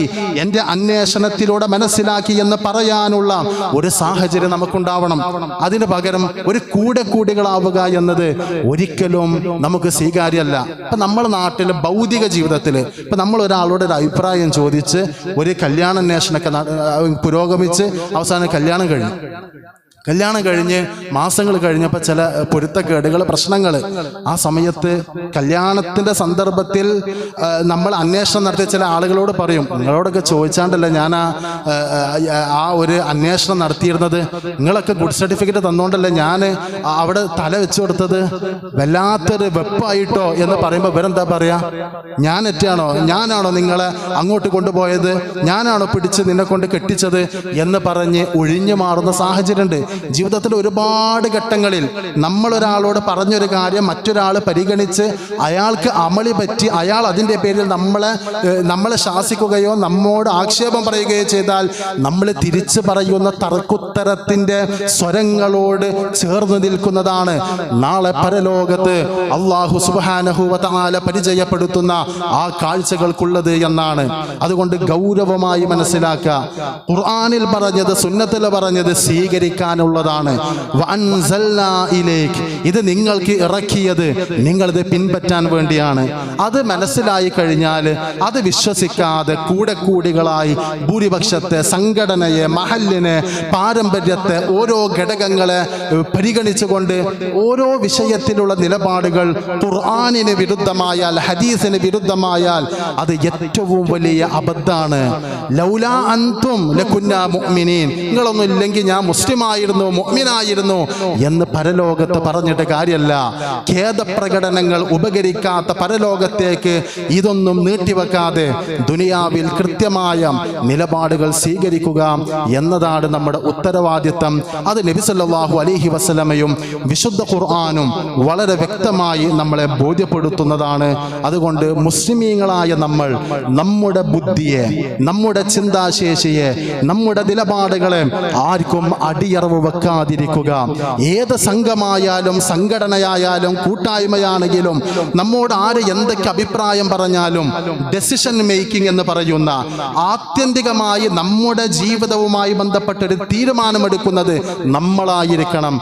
എൻ്റെ അന്വേഷണത്തിലൂടെ മനസ്സിലാക്കി എന്ന് പറയാനുള്ള ഒരു സാഹചര്യം നമുക്കുണ്ടാവണം. അതിന് പകരം ഒരു കൂടികളാവുക എന്നത് ഒരിക്കലും നമുക്ക് സ്വീകാര്യമല്ല. ഇപ്പം നമ്മുടെ നാട്ടിൽ ഭൗതിക ജീവിതത്തിൽ ഇപ്പം നമ്മൾ ഒരാളോട് ഒരു അഭിപ്രായം ചോദിച്ച് ഒരു കല്യാണാന്വേഷണമൊക്കെ പുരോഗമിച്ച് അവസാനം കല്യാണം കഴിഞ്ഞ് മാസങ്ങൾ കഴിഞ്ഞപ്പോൾ ചില പൊരുത്തക്കേടുകൾ, പ്രശ്നങ്ങൾ. ആ സമയത്ത് കല്യാണത്തിൻ്റെ സന്ദർഭത്തിൽ നമ്മൾ അന്വേഷണം നടത്തിയ ചില ആളുകളോട് പറയും, നിങ്ങളോടൊക്കെ ചോദിച്ചാണ്ടല്ല ഞാൻ ആ ഒരു അന്വേഷണം നടത്തിയിരുന്നത്, നിങ്ങളൊക്കെ ഗുഡ് സർട്ടിഫിക്കറ്റ് തന്നുകൊണ്ടല്ലേ ഞാൻ അവിടെ തല വെച്ചു കൊടുത്തത്, വല്ലാത്തൊരു വെപ്പായിട്ടോ എന്ന് പറയുമ്പോൾ ഇവരെന്താ പറയാ, ഞാനാണോ നിങ്ങളെ അങ്ങോട്ട് കൊണ്ടുപോയത്, ഞാനാണോ പിടിച്ച് നിന്നെ കൊണ്ട് കെട്ടിച്ചത് എന്ന് പറഞ്ഞ് ഒഴിഞ്ഞു മാറുന്ന സാഹചര്യമുണ്ട്. ജീവിതത്തിൽ ഒരുപാട് ഘട്ടങ്ങളിൽ നമ്മൾ ഒരാളോട് പറഞ്ഞൊരു കാര്യം മറ്റൊരാൾ പരിഗണിച്ച് അയാൾക്ക് അമളി പറ്റി അയാൾ അതിൻ്റെ പേരിൽ നമ്മളെ ശാസിക്കുകയോ നമ്മോട് ആക്ഷേപം പറയുകയോ ചെയ്താൽ നമ്മൾ തിരിച്ചു പറയുന്ന തർക്കുത്തരത്തിൻ്റെ സ്വരങ്ങളോട് ചേർന്ന് നിൽക്കുന്നതാണ് നാളെ പരലോകത്ത് അല്ലാഹു സുബ്ഹാനഹു വ തആല പരിചയപ്പെടുത്തുന്ന ആ കാഴ്ചകൾക്കുള്ളത് എന്നാണ്. അതുകൊണ്ട് ഗൗരവമായി മനസ്സിലാക്കുക. ഖുർആനിൽ പറഞ്ഞത്, സുന്നത്തിൽ പറഞ്ഞത് സ്വീകരിക്കാനുള്ളതാണ്. ഇത് നിങ്ങൾക്ക് ഇറക്കിയത് നിങ്ങളിത് പിൻപറ്റാൻ വേണ്ടിയാണ്. അത് മനസ്സിലായി കഴിഞ്ഞാൽ അത് വിശ്വസിക്കാതെ കൂടികളായി ഭൂരിപക്ഷത്തെ, സംഘടനയെ, മഹല്ലിനെ, പാരമ്പര്യത്തെ, ഓരോ ഘടകങ്ങളെ പരിഗണിച്ചുകൊണ്ട് ഓരോ വിഷയത്തിലുള്ള നിലപാടുകൾ ഖുർആനിന് വിരുദ്ധമായാൽ, ഹദീസിന് വിരുദ്ധമായാൽ അത് ഏറ്റവും വലിയ അബദ്ധാണ്. ലൗലാ അൻതും ലകുന്നാ മുഅ്മിനീൻ, നിങ്ങളൊന്നും ഇല്ലെങ്കിൽ ഞാൻ മുസ്ലിമായിരുന്നു, മുഅ്മിനായിരുന്നു എന്ന് പരലോകത്ത് പറഞ്ഞിട്ട് കാര്യമല്ല. ഖേദപ്രകടനങ്ങൾ ഉപകരിക്കാത്ത പരലോകത്തേക്ക് ഇതൊന്നും നീട്ടിവെക്കാതെ ദുനിയാവിൽ കൃത്യമായ നിലപാടുകൾ സ്വീകരിക്കുക എന്നതാണ് നമ്മുടെ ഉത്തരവാദിത്തം. അത് നബി സല്ലല്ലാഹു അലൈഹി വസല്ലമയും വിശുദ്ധ ഖുർആനും വളരെ വ്യക്തമായി നമ്മളെ ബോധ്യപ്പെടുത്തുന്നതാണ്. അതുകൊണ്ട് മുസ്ലിമീങ്ങളായ നമ്മൾ നമ്മുടെ ബുദ്ധിയെ, നമ്മുടെ ചിന്താശേഷിയെ, നമ്മുടെ നിലപാടുകളെ ആർക്കും അടിയറവ് വെക്കാതിരിക്കുക. ഏത് സംഘമായാലും, സംഘടനയായാലും, കൂട്ടായ്മയാണെങ്കിലും നമ്മോട് ആര് എന്തൊക്കെ അഭിപ്രായം പറഞ്ഞാലും ഡെസിഷൻ മേക്കിംഗ് എന്ന് പറയുന്ന ആത്യന്തികമായി നമ്മുടെ ജീവിതവുമായി ബന്ധപ്പെട്ടൊരു തീരുമാനമെടുക്കുന്നത് നമ്മളായിരിക്കണം.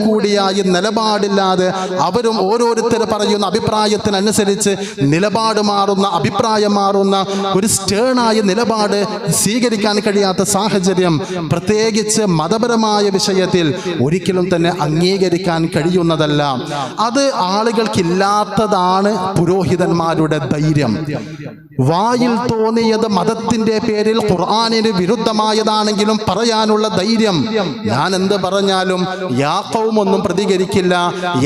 കൂടിയായി നിലപാടില്ലാതെ അവരും ഓരോരുത്തർ പറയുന്ന അഭിപ്രായത്തിനനുസരിച്ച് നിലപാട് മാറുന്ന, അഭിപ്രായം മാറുന്ന ഒരു സ്റ്റേണായ നിലപാട് സ്വീകരിക്കാൻ കഴിയാത്ത സാഹചര്യം പ്രത്യേകിച്ച് മതപരമായ വിഷയത്തിൽ ഒരിക്കലും തന്നെ അംഗീകരിക്കാൻ കഴിയുന്നതല്ല. അത് ആളുകൾക്കില്ലാത്തതാണ് പുരോഹിതന്മാരുടെ ധൈര്യം. വായിൽ തോന്നിയത് മതത്തിന്റെ പേരിൽ ഖുർആനിന് വിരുദ്ധമായതാണെങ്കിലും പറയാനുള്ള ധൈര്യം, ഞാൻ എന്ത് പറഞ്ഞാലും യാക്കവുമൊന്നും പ്രതികരിക്കില്ല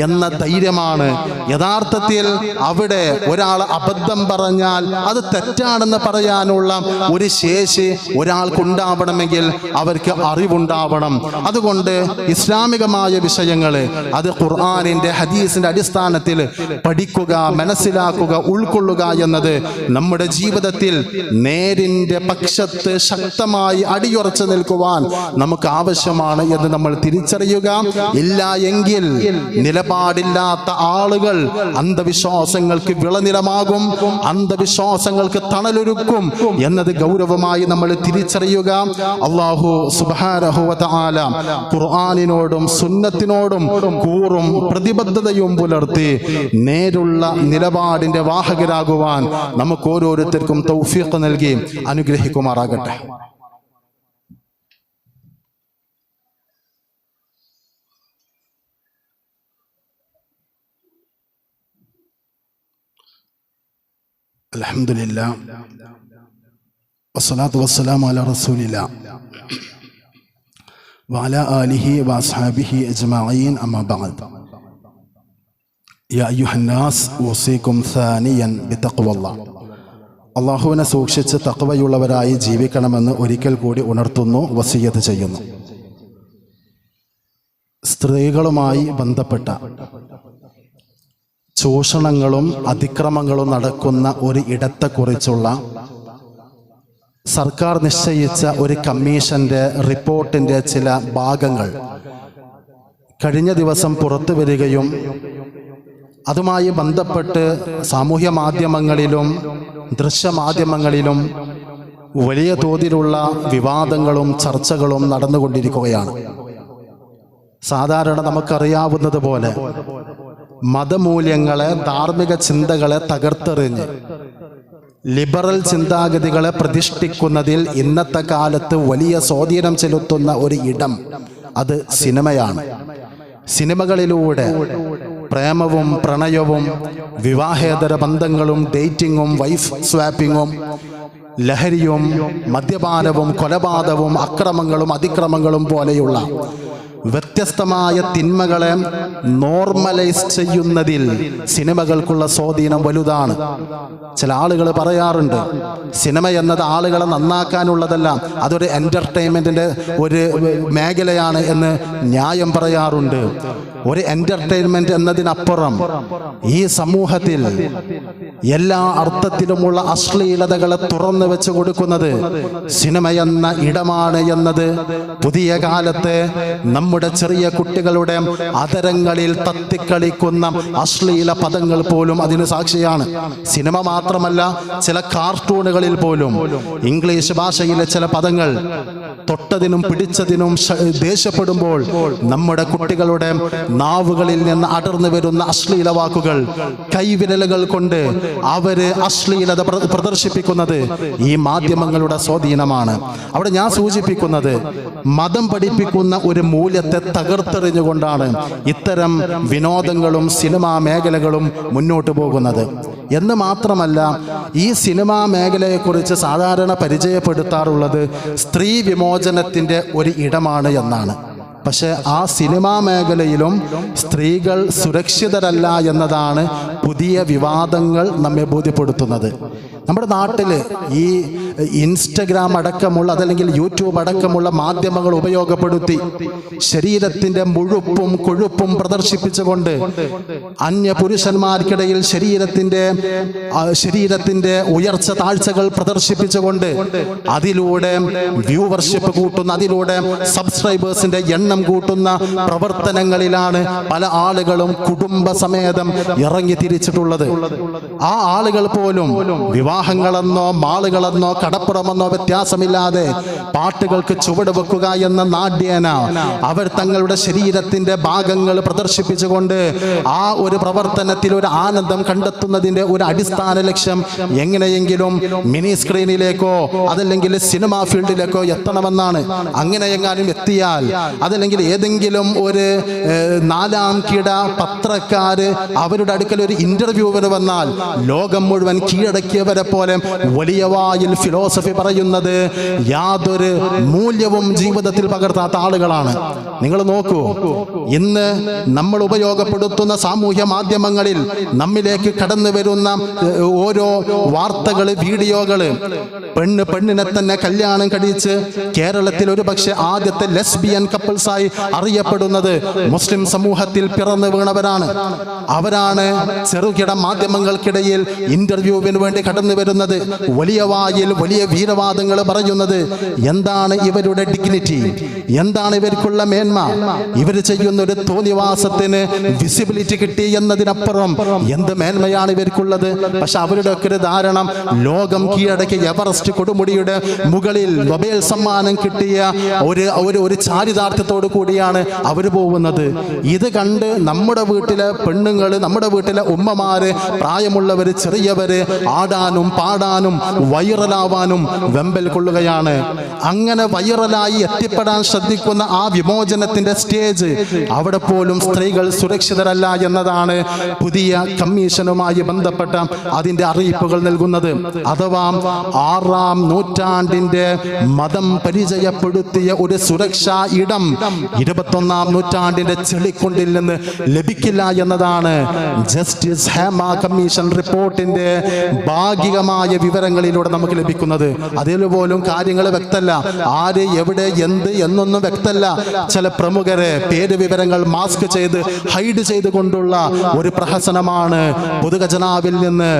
എന്ന ധൈര്യമാണ്. യഥാർത്ഥത്തിൽ അവിടെ ഒരാൾ അബദ്ധം പറഞ്ഞാൽ അത് തെറ്റാണെന്ന് പറയാനുള്ള ഒരു ശേഷി ഒരാൾക്കുണ്ടാവണമെങ്കിൽ അവർക്ക് അറിവുണ്ടാവണം. അതുകൊണ്ട് ഇസ്ലാമികമായ വിഷയങ്ങൾ അത് ഖുർആനിന്റെ ഹദീസിന്റെ അടിസ്ഥാനത്തിൽ പഠിക്കുക, മനസ്സിലാക്കുക, ഉൾക്കൊള്ളുക എന്നത് നമ്മുടെ ജീവിതത്തിൽ നേരിന്റെ പക്ഷത്ത് ശക്തമായി അടിയുറച്ചു നിൽക്കുവാൻ നമുക്ക് ആവശ്യമാണ് എന്ന് നമ്മൾ തിരിച്ചറിയുക. ഇല്ല എങ്കിൽ നിലപാടില്ലാത്ത ആളുകൾ അന്ധവിശ്വാസങ്ങൾക്ക് വിളനിലമാകും, അന്ധവിശ്വാസങ്ങൾക്ക് തണലൊരുക്കും എന്നത് ഗൗരവമായി നമ്മൾ തിരിച്ചറിയുക. അല്ലാഹു സുബ്ഹാനഹു വ തആല ഖുർആനിനോടും സുന്നത്തിനോടും കൂറും പ്രതിബദ്ധതയും പുലർത്തി നേരുള്ള നിലപാടിന്റെ വാഹകരാകുവാൻ നമുക്ക് ഓരോരുത്തർക്കും തൗഫീഖ് നൽകി അനുഗ്രഹിക്കുമാറാകട്ടെ. അൽഹംദുലില്ലാഹ് വസ്സലാത്തു വസ്സലാമു അലാ റസൂലില്ലാഹ് വഅലാ ആലിഹി വഅസ്ഹാബിഹി അജ്മഈൻ അമ്മാ ബഅദ്. യാ അയ്യുഹന്നാസ് ഊസീകും സാനിയൻ ബിതഖ്വല്ലാഹ്. അല്ലാഹുവിനെ സൂക്ഷിച്ച് തഖ്വയുള്ളവരായി ജീവിക്കണമെന്ന് ഒരിക്കൽ കൂടി ഉണർത്തുന്നു, വസിയ്യത്ത് ചെയ്യുന്നു. സ്ത്രീകളുമായി ബന്ധപ്പെട്ട ചൂഷണങ്ങളും അതിക്രമങ്ങളും നടക്കുന്ന ഒരു ഇടത്തെക്കുറിച്ചുള്ള സർക്കാർ നിശ്ചയിച്ച ഒരു കമ്മീഷന്റെ റിപ്പോർട്ടിന്റെ ചില ഭാഗങ്ങൾ കഴിഞ്ഞ ദിവസം പുറത്തു വരികയും അതുമായി ബന്ധപ്പെട്ട് സാമൂഹ്യ മാധ്യമങ്ങളിലും ദൃശ്യമാധ്യമങ്ങളിലും വലിയ തോതിലുള്ള വിവാദങ്ങളും ചർച്ചകളും നടന്നുകൊണ്ടിരിക്കുകയാണ്. സാധാരണ നമുക്കറിയാവുന്നതുപോലെ മതമൂല്യങ്ങളെ, ധാർമ്മിക ചിന്തകളെ തകർത്തെറിഞ്ഞ് ലിബറൽ ചിന്താഗതികളെ പ്രതിഷ്ഠിക്കുന്നതിൽ ഇന്നത്തെ കാലത്ത് വലിയ സ്വാധീനം ചെലുത്തുന്ന ഒരു ഇടം അത് സിനിമയാണ്. സിനിമകളിലൂടെ പ്രേമവും പ്രണയവും വിവാഹേതര ബന്ധങ്ങളും ഡേറ്റിങ്ങും വൈഫ് സ്വാപ്പിങ്ങും ലഹരിയും മദ്യപാനവും കൊലപാതകവും അക്രമങ്ങളും അതിക്രമങ്ങളും പോലെയുള്ള വ്യത്യസ്തമായ തിന്മകളെ നോർമലൈസ് ചെയ്യുന്നതിൽ സിനിമകൾക്കുള്ള സ്വാധീനം വലുതാണ്. ചില ആളുകൾ പറയാറുണ്ട്, സിനിമ എന്നത് ആളുകളെ നന്നാക്കാനുള്ളതല്ല, അതൊരു എൻ്റർടൈൻമെൻറ്റിൻ്റെ ഒരു മേഖലയാണ് എന്ന് ന്യായം പറയാറുണ്ട്. ഒരു എൻ്റർടൈൻമെൻറ്റ് എന്നതിനപ്പുറം ഈ സമൂഹത്തിൽ എല്ലാ അർത്ഥത്തിലുമുള്ള അശ്ലീലതകളെ തുറന്നു വെച്ച് കൊടുക്കുന്നത് സിനിമ എന്ന ഇടമാണ് എന്നത് പുതിയ കാലത്തെ നമ്മുടെ ചെറിയ കുട്ടികളുടെ അതരങ്ങളിൽ തത്തിക്കളിക്കുന്ന അശ്ലീല പദങ്ങൾ പോലും അതിന് സാക്ഷിയാണ്. സിനിമ മാത്രമല്ല, ചില കാർട്ടൂണുകളിൽ പോലും ഇംഗ്ലീഷ് ഭാഷയിലെ ചില പദങ്ങൾ തൊട്ടതിനും പിടിച്ചതിനും ദേഷ്യപ്പെടുമ്പോൾ നമ്മുടെ കുട്ടികളുടെ നാവുകളിൽ നിന്ന് അടർന്നു വരുന്ന അശ്ലീല വാക്കുകൾ, കൈവിരലുകൾ കൊണ്ട് അവര് അശ്ലീലത പ്രദർശിപ്പിക്കുന്നത് ഈ മാധ്യമങ്ങളുടെ സ്വാധീനമാണ്. അവിടെ ഞാൻ സൂചിപ്പിക്കുന്നത് മതം പഠിപ്പിക്കുന്ന ഒരു മൂല്യത്തെ തകർത്തെറിഞ്ഞുകൊണ്ടാണ് ഇത്തരം വിനോദങ്ങളും സിനിമാ മേഖലകളും മുന്നോട്ട് പോകുന്നത് എന്ന് മാത്രമല്ല, ഈ സിനിമാ മേഖലയെക്കുറിച്ച് സാധാരണ പരിചയപ്പെടുത്താറുള്ളത് സ്ത്രീ വിമോചനത്തിൻ്റെ ഒരു ഇടമാണ് എന്നാണ്. പക്ഷെ ആ സിനിമാ മേഖലയിലും സ്ത്രീകൾ സുരക്ഷിതരല്ല എന്നതാണ് പുതിയ വിവാദങ്ങൾ നമ്മെ ബോധ്യപ്പെടുത്തുന്നത്. നമ്മുടെ നാട്ടിൽ ഈ ഇൻസ്റ്റഗ്രാം അടക്കമുള്ള അതല്ലെങ്കിൽ യൂട്യൂബ് അടക്കമുള്ള മാധ്യമങ്ങൾ ഉപയോഗപ്പെടുത്തി ശരീരത്തിൻ്റെ മുഴുപ്പും കൊഴുപ്പും പ്രദർശിപ്പിച്ചുകൊണ്ട് അന്യ പുരുഷന്മാർക്കിടയിൽ ശരീരത്തിൻ്റെ ഉയർച്ച താഴ്ചകൾ പ്രദർശിപ്പിച്ചുകൊണ്ട് അതിലൂടെ വ്യൂവർഷിപ്പ് കൂട്ടുന്ന, അതിലൂടെ സബ്സ്ക്രൈബേഴ്സിന്റെ എണ്ണം കൂട്ടുന്ന പ്രവർത്തനങ്ങളിലാണ് പല ആളുകളും കുടുംബസമേതം ഇറങ്ങി തിരിച്ചിട്ടുള്ളത്. ആ ആളുകൾ പോലും വിവാഹങ്ങളെന്നോ മാളുകളെന്നോ കടപ്പുറമെന്നോ വ്യത്യാസമില്ലാതെ പാട്ടുകൾക്ക് ചുവട് വെക്കുക എന്ന നാട്യേന അവർ തങ്ങളുടെ ശരീരത്തിന്റെ ഭാഗങ്ങൾ പ്രദർശിപ്പിച്ചുകൊണ്ട് ആ ഒരു പ്രവർത്തനത്തിൽ ഒരു ആനന്ദം കണ്ടെത്തുന്നതിന്റെ ഒരു അടിസ്ഥാന ലക്ഷ്യം എങ്ങനെയെങ്കിലും മിനി സ്ക്രീനിലേക്കോ അതല്ലെങ്കിൽ സിനിമാ ഫീൽഡിലേക്കോ എത്തണമെന്നാണ്. അങ്ങനെ എങ്ങാനും എത്തിയാൽ അതല്ലെങ്കിൽ ഏതെങ്കിലും ഒരു നാലാം കിട പത്രക്കാര് അവരുടെ അടുക്കൽ ഒരു ഇന്റർവ്യൂവിന് വന്നാൽ ലോകം മുഴുവൻ കീഴടക്കിയവരെ വാക്യങ്ങളെ പോലെ വലിയ വായിൽ ഫിലോസഫി പറയുന്നത് യാതൊരു മൂല്യവും ജീവിതത്തിൽ പകർത്താത്ത ആളുകളാണ്. നിങ്ങൾ നോക്കൂ, ഇന്ന് നമ്മൾ ഉപയോഗപ്പെടുത്തുന്ന സാമൂഹ്യ മാധ്യമങ്ങളിൽ നമ്മിലേക്ക് കടന്നു വരുന്ന ഓരോ വാർത്തകൾ, വീഡിയോകൾ, പെണ്ണിനെ തന്നെ കല്യാണം കഴിച്ച് കേരളത്തിൽ ഒരു പക്ഷേ ആദ്യത്തെ ലെസ്ബിയൻ കപ്പിൾസായി അറിയപ്പെടുന്നത് മുസ്ലിം സമൂഹത്തിൽ പിറന്നു വീണവരാണ്. അവരാണ് ചെറുകിട മാധ്യമങ്ങൾക്കിടയിൽ ഇന്റർവ്യൂവിന് വേണ്ടി കടന്നു വരുന്നത്, വലിയ വായിൽ വലിയ വീരവാദങ്ങൾ പറയുന്നത്. എന്താണ് ഇവരുടെ ഡിഗ്നിറ്റി? എന്താണ് ഇവർക്കുള്ള മേന്മ? ഇവർ ചെയ്യുന്ന ഒരു തോന്നിവാസത്തിന് വിസിബിലിറ്റി കിട്ടി എന്നതിനപ്പുറം എന്ത് മേന്മയാണ് ഇവർക്കുള്ളത്? പക്ഷെ അവരുടെ ഒക്കെ ഒരു ധാരണ ലോകം കീഴടക്കി എവറസ്റ്റ് കൊടുമുടിയുടെ മുകളിൽ നൊബേൽ സമ്മാനം കിട്ടിയ ഒരു ചാരിതാർത്ഥ്യത്തോടു കൂടിയാണ് അവർ പോകുന്നത്. ഇത് കണ്ട് നമ്മുടെ വീട്ടിലെ പെണ്ണുങ്ങൾ, നമ്മുടെ വീട്ടിലെ ഉമ്മമാര്, പ്രായമുള്ളവര്, ചെറിയവര് ആടാനും പാടാനും വൈറലാവാനും വെമ്പൽ കൊള്ളുകയാണ്. അങ്ങനെ വൈറലായി എത്തിപ്പെടാൻ ശ്രദ്ധിക്കുന്ന ആ വിമോചനത്തിന്റെ സ്റ്റേജ്, അവിടെ പോലും സ്ത്രീകൾ സുരക്ഷിതരല്ല എന്നതാണ് പുതിയ കമ്മീഷനുമായി ബന്ധപ്പെട്ട അതിന്റെ അറിയിപ്പുകൾ നൽകുന്നത്. അഥവാ 6-ാം നൂറ്റാണ്ടിന്റെ മതം പരിചയപ്പെടുത്തിയ ഒരു സുരക്ഷാ ഇടം 21-ാം നൂറ്റാണ്ടിന്റെ ചെളിക്കൊണ്ടിൽ നിന്ന് ലഭിക്കില്ല എന്നതാണ് ജസ്റ്റിസ് ഹേമ കമ്മീഷൻ റിപ്പോർട്ടിന്റെ ഭാഗികമായ വിവരങ്ങളിലൂടെ നമുക്ക് ലഭിക്കുന്നത്. അതിൽ പോലും കാര്യങ്ങൾ വ്യക്തമല്ല, ആര് എവിടെ എന്ത് എന്നൊന്നും വ്യക്തമല്ല. ചില പ്രമുഖരെ പേര് വിവരങ്ങൾ മാസ്ക് ചെയ്ത് ഹൈഡ് ചെയ്തുകൊണ്ടുള്ള ഒരു പ്രഹസനമാണ് പൊതുഖജനാവിൽ നിന്ന്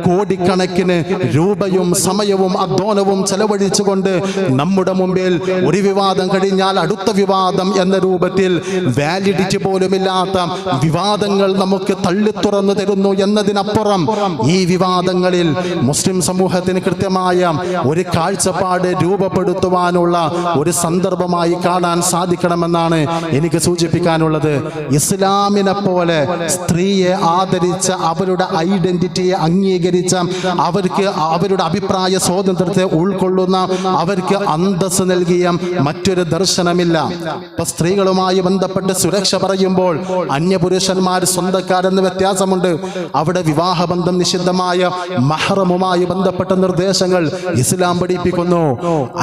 കോടിക്കണക്കിന് രൂപയും സമയവും അധ്വാനവും ചെലവഴിച്ചുകൊണ്ട് നമ്മുടെ മുമ്പിൽ ഒരു വിവാദം കഴിഞ്ഞാൽ അടുത്ത വിവാദം എന്ന രൂപത്തിൽ വാലിഡിറ്റി പോലുമില്ലാത്ത വിവാദങ്ങൾ നമുക്ക് തള്ളിത്തുറന്നു തരുന്നു എന്നതിനപ്പുറം ഈ വിവാദങ്ങളിൽ മുസ്ലിം സമൂഹത്തിന് കൃത്യമായ ഒരു കാഴ്ചപ്പാട് രൂപപ്പെടുത്തുവാനുള്ള ഒരു സന്ദർഭമായി കാണാൻ സാധിക്കണമെന്നാണ് എനിക്ക് സൂചിപ്പിക്കാനുള്ളത്. ഇസ്ലാമിനെ പോലെ സ്ത്രീയെ ആദരിച്ച, അവരുടെ ഐഡന്റിറ്റിയെ അംഗീകരിച്ച, അവർക്ക് അവരുടെ അഭിപ്രായ സ്വാതന്ത്ര്യത്തെ ഉൾക്കൊള്ളുന്ന, അവർക്ക് അന്തസ് നൽകിയ മറ്റൊരു ദർശനമില്ല. ഇപ്പൊ സ്ത്രീകളുമായി ബന്ധപ്പെട്ട് സുരക്ഷ പറയുമ്പോൾ അന്യപുരുഷന്മാർ സ്വന്തക്കാരെന്ന് വ്യത്യാസമുണ്ട്. അവിടെ വിവാഹബന്ധം നിഷിദ്ധമായ മഹ്റമുമായി ബന്ധപ്പെട്ട നിർദ്ദേശങ്ങൾ ഇസ്ലാം പഠിപ്പിക്കുന്നു.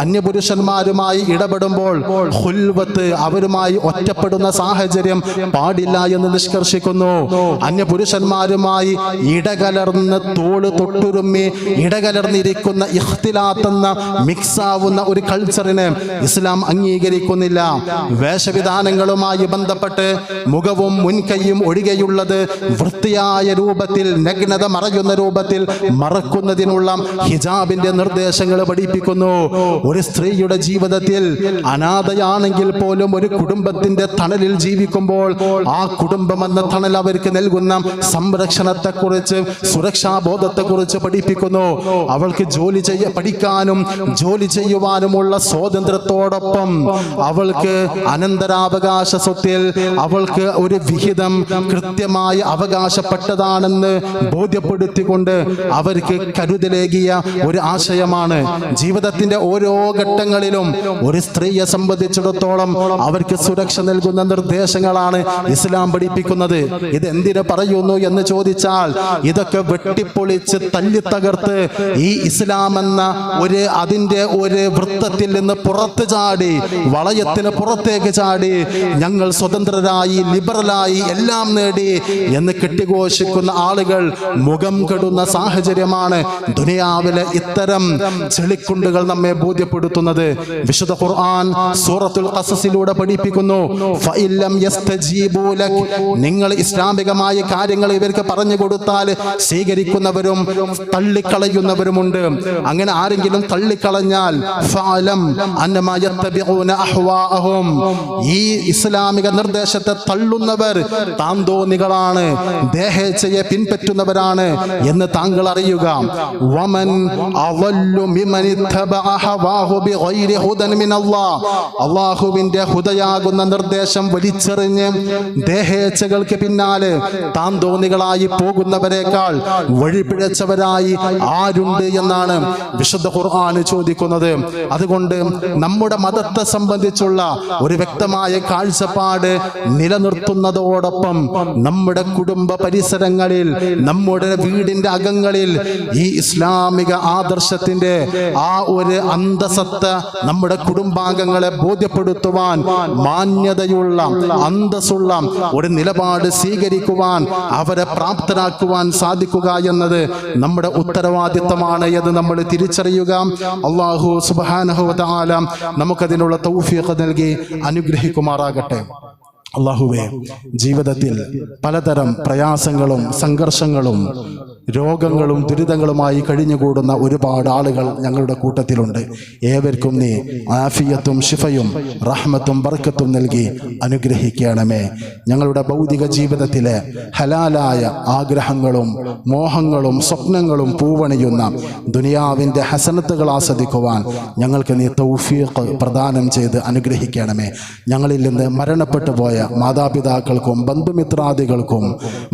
അന്യപുരുഷന്മാരുമായി ഇടപെടുമ്പോൾ ഖുൽവത്ത്, അവരുമായി ഒറ്റപ്പെടുന്ന സാഹചര്യം പാടില്ല എന്ന് നിഷ്കർഷിക്കുന്നു. അന്യപുരുഷന്മാരുമായി ഇടകലർന്ന് തോള് തൊട്ടുരുമ്മി ഇടകലർന്നിരിക്കുന്ന ഇഖ്തിലാത്തെന്ന മിക്സാവുന്ന ഒരു കൾച്ചറിനെ ഇസ്ലാം അംഗീകരിക്കുന്നില്ല. വേഷവിധാനങ്ങളുമായി ബന്ധപ്പെട്ട് മുഖവും മുൻകൈയും ഒഴികെയുള്ളത് വൃത്തിയായ രൂപത്തിൽ, നഗ്നത മറയുന്ന രൂപത്തിൽ മറക്കുന്നതിനുള്ള ഹിജാബിന്റെ നിർദ്ദേശങ്ങൾ പഠിപ്പിക്കുന്നു. ഒരു സ്ത്രീയുടെ ജീവിതത്തിൽ അനാഥയാണെങ്കിൽ പോലും ഒരു കുടുംബത്തിന്റെ തണലിൽ ജീവിക്കുമ്പോൾ ആ കുടുംബം എന്ന തണൽ അവർക്ക് നൽകുന്ന സംരക്ഷണത്തെക്കുറിച്ച്, സുരക്ഷാബോധത്തെക്കുറിച്ച് പഠിപ്പിക്കുന്നു. അവൾക്ക് പഠിക്കാനും ജോലി ചെയ്യുവാനുമുള്ള സ്വാതന്ത്ര്യത്തോടൊപ്പം അവൾക്ക് അനന്തരാവകാശ സ്വത്തിൽ അവൾക്ക് ഒരു വിഹിതം കൃത്യമായി അവകാശപ്പെട്ടതാണെന്ന് ബോധ്യപ്പെടുത്തിക്കൊണ്ട് അവർക്ക് കരുതലേകിയ ഒരു ആശയമാണ്. ജീവിതത്തിന്റെ ഓരോ ഘട്ടങ്ങളിലും ഒരു സ്ത്രീയെ സംബന്ധിച്ചിടത്തോളം അവർക്ക് സുരക്ഷ നൽകുന്ന നിർദ്ദേശങ്ങളാണ് ഇസ്ലാം പഠിപ്പിക്കുന്നത്. ഇത് എന്തിനു പറയുന്നു എന്ന് ചോദിച്ചാൽ, ഇതൊക്കെ വെട്ടിപ്പൊളിച്ച് തല്ലിത്തകർത്ത് ഈ ഇസ്ലാം എന്ന അതിന്റെ ഒരു വൃത്തത്തിൽ നിന്ന് പുറത്ത് ചാടി, വളയത്തിന് പുറത്തേക്ക് ചാടി, ഞങ്ങൾ സ്വതന്ത്രരായി, ലിബറലായി, എല്ലാം നേടി എന്ന് കെട്ടിഘോഷിക്കുന്ന ആളുകൾ മുഖം കെടുന്ന സാഹചര്യമാണ് ദുനിയാവിലെ ഇത്തരം ചെളിക്കുണ്ടുകൾ നമ്മെ ബോധ്യപ്പെടുത്തുന്നത്. വിശുദ്ധ ഖുർആൻ സൂറത്തുൽ ഖസസിലൂടെ പഠിപ്പിക്കുന്നു, ഫഇല്ലം യസ്തജീബൂ ലക്, നിങ്ങൾ ഇസ്ലാമികമായ കാര്യങ്ങൾ ഇവർക്ക് പറഞ്ഞു കൊടുത്താൽ സ്വീകരിക്കുന്നവരും തള്ളിക്കളയുന്നവരുമുണ്ട്. അങ്ങനെ ആരെങ്കിലും തള്ളിക്കളഞ്ഞാൽ ഫഅലം അന്നമാ യത്തബിഊന അഹ്വാഅഹും, ഈ ഇസ്ലാമിക നിർദ്ദേശത്തെ തള്ളുന്നവർ താന്തോന്നികളാണ്, ദേഹേച്ഛയെ പിൻപറ്റുന്നവരാണ് എന്ന് താങ്കൾ അറിയുക. വമൻ അളല്ലു മിമൻ ഇത്തബഅ ഹവാഹു ബിഗൈരി ഹുദൻ മിനല്ലാഹ്, അല്ലാഹുവിന്റെ ഹുദയാകുന്ന നിർദ്ദേശം വലിച്ചെറിഞ്ഞ് ദേഹേച്ഛകൾക്ക് പിന്നാലെ താന്തോന്നികളായി പോകുന്നവരെക്കാൾ വഴിപിഴച്ചവരായി ആരുണ്ട് എന്നാണ് വിശുദ്ധ ഖുർആൻ ചോദിക്കുന്നത്. അതുകൊണ്ട് നമ്മുടെ മതത്തെ സംബന്ധിച്ചുള്ള ഒരു വ്യക്തമായ കാഴ്ചപ്പാട് നിലനിർത്തുന്നതോടൊപ്പം നമ്മുടെ കുടുംബ പരിസരങ്ങളിൽ, നമ്മുടെ വീടിന്റെ അകങ്ങളിൽ ഈ ഇസ്ലാമിക ആദർശത്തിന്റെ ആ ഒരു അന്തസത്ത നമ്മുടെ കുടുംബാംഗങ്ങളെ ബോധ്യപ്പെടുത്തുവാൻ മാന്യതയുള്ള അന്തസ്സുള്ള ഒരു നിലപാട് സ്വീകരിക്കുവാൻ അവരെ പ്രാപ്തരാക്കുവാൻ സാധിക്കുക എന്നത് നമ്മുടെ ഉത്തരവാദിത്തമാണ് എന്ന് നമ്മൾ തിരിച്ചറിയുക. അല്ലാഹു സുബ്ഹാനഹു വ തആല നമുക്കതിനുള്ള തൗഫീഖ് നൽകി അനുഗ്രഹിക്കുമാറാകട്ടെ. അല്ലാഹുവേ, ജീവിതത്തിൽ പലതരം പ്രയാസങ്ങളും സംഘർഷങ്ങളും രോഗങ്ങളും ദുരിതങ്ങളുമായി കഴിഞ്ഞുകൂടുന്ന ഒരുപാട് ആളുകൾ ഞങ്ങളുടെ കൂട്ടത്തിലുണ്ട്. ഏവർക്കും നീ ആഫിയത്തും ശിഫയും റഹ്മത്തും ബർക്കത്തും നൽകി അനുഗ്രഹിക്കണമേ. ഞങ്ങളുടെ ഭൗതിക ജീവിതത്തിലെ ഹലാലായ ആഗ്രഹങ്ങളും മോഹങ്ങളും സ്വപ്നങ്ങളും പൂവണിയുന്ന ദുനിയാവിൻ്റെ ഹസനത്തുകൾ ആസ്വദിക്കുവാൻ ഞങ്ങൾക്ക് നീ തൗഫീഖ് പ്രദാനം ചെയ്ത് അനുഗ്രഹിക്കണമേ. ഞങ്ങളിൽ നിന്ന് മരണപ്പെട്ടു പോയ മാതാപിതാക്കൾക്കും ബന്ധുമിത്രാദികൾക്കും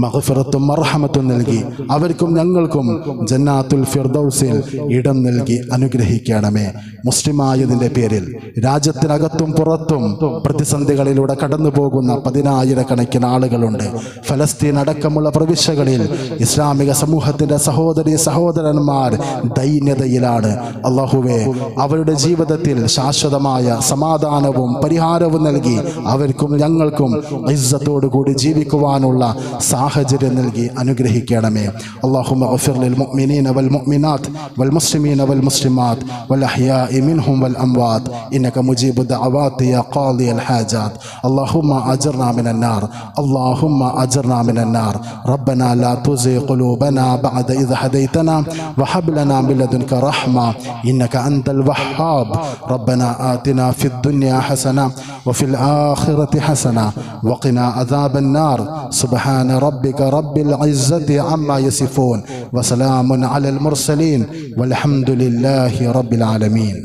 മഗ്ഫിറത്തും മർഹമത്തും നൽകി അവർക്കും ഞങ്ങൾക്കും ജന്നാത്തുൽ ഫിർദൗസിൽ ഇടം നൽകി അനുഗ്രഹിക്കണമേ. മുസ്ലിമായതിൻ്റെ പേരിൽ രാജ്യത്തിനകത്തും പുറത്തും പ്രതിസന്ധികളിലൂടെ കടന്നു പോകുന്ന 10,000-കണക്കിന് ആളുകളുണ്ട്. ഫലസ്തീൻ അടക്കമുള്ള പ്രവിശ്യകളിൽ ഇസ്ലാമിക സമൂഹത്തിൻ്റെ സഹോദരി സഹോദരന്മാർ ദൈന്യതയിലാണ്. അല്ലാഹുവേ, അവരുടെ ജീവിതത്തിൽ ശാശ്വതമായ സമാധാനവും പരിഹാരവും നൽകി അവർക്കും ഞങ്ങൾക്കും ഇസ്സത്തോടു കൂടി ജീവിക്കുവാനുള്ള സാഹചര്യം നൽകി അനുഗ്രഹിക്കണമേ. اللهم اغفر للمؤمنين والمؤمنات والمسلمين والمسلمات والأحياء منهم والأموات إنك مجيب الدعوات يا قاضي الحاجات. اللهم أجرنا من النار، اللهم أجرنا من النار. ربنا لا تزغ قلوبنا بعد إذ هديتنا وهب لنا من لدنك رحمة إنك أنت الوهاب. ربنا آتنا في الدنيا حسنة وفي الآخرة حسنة وقنا عذاب النار. سبحان ربك رب العزة عما يصفون وسلام على المرسلين والحمد لله رب العالمين.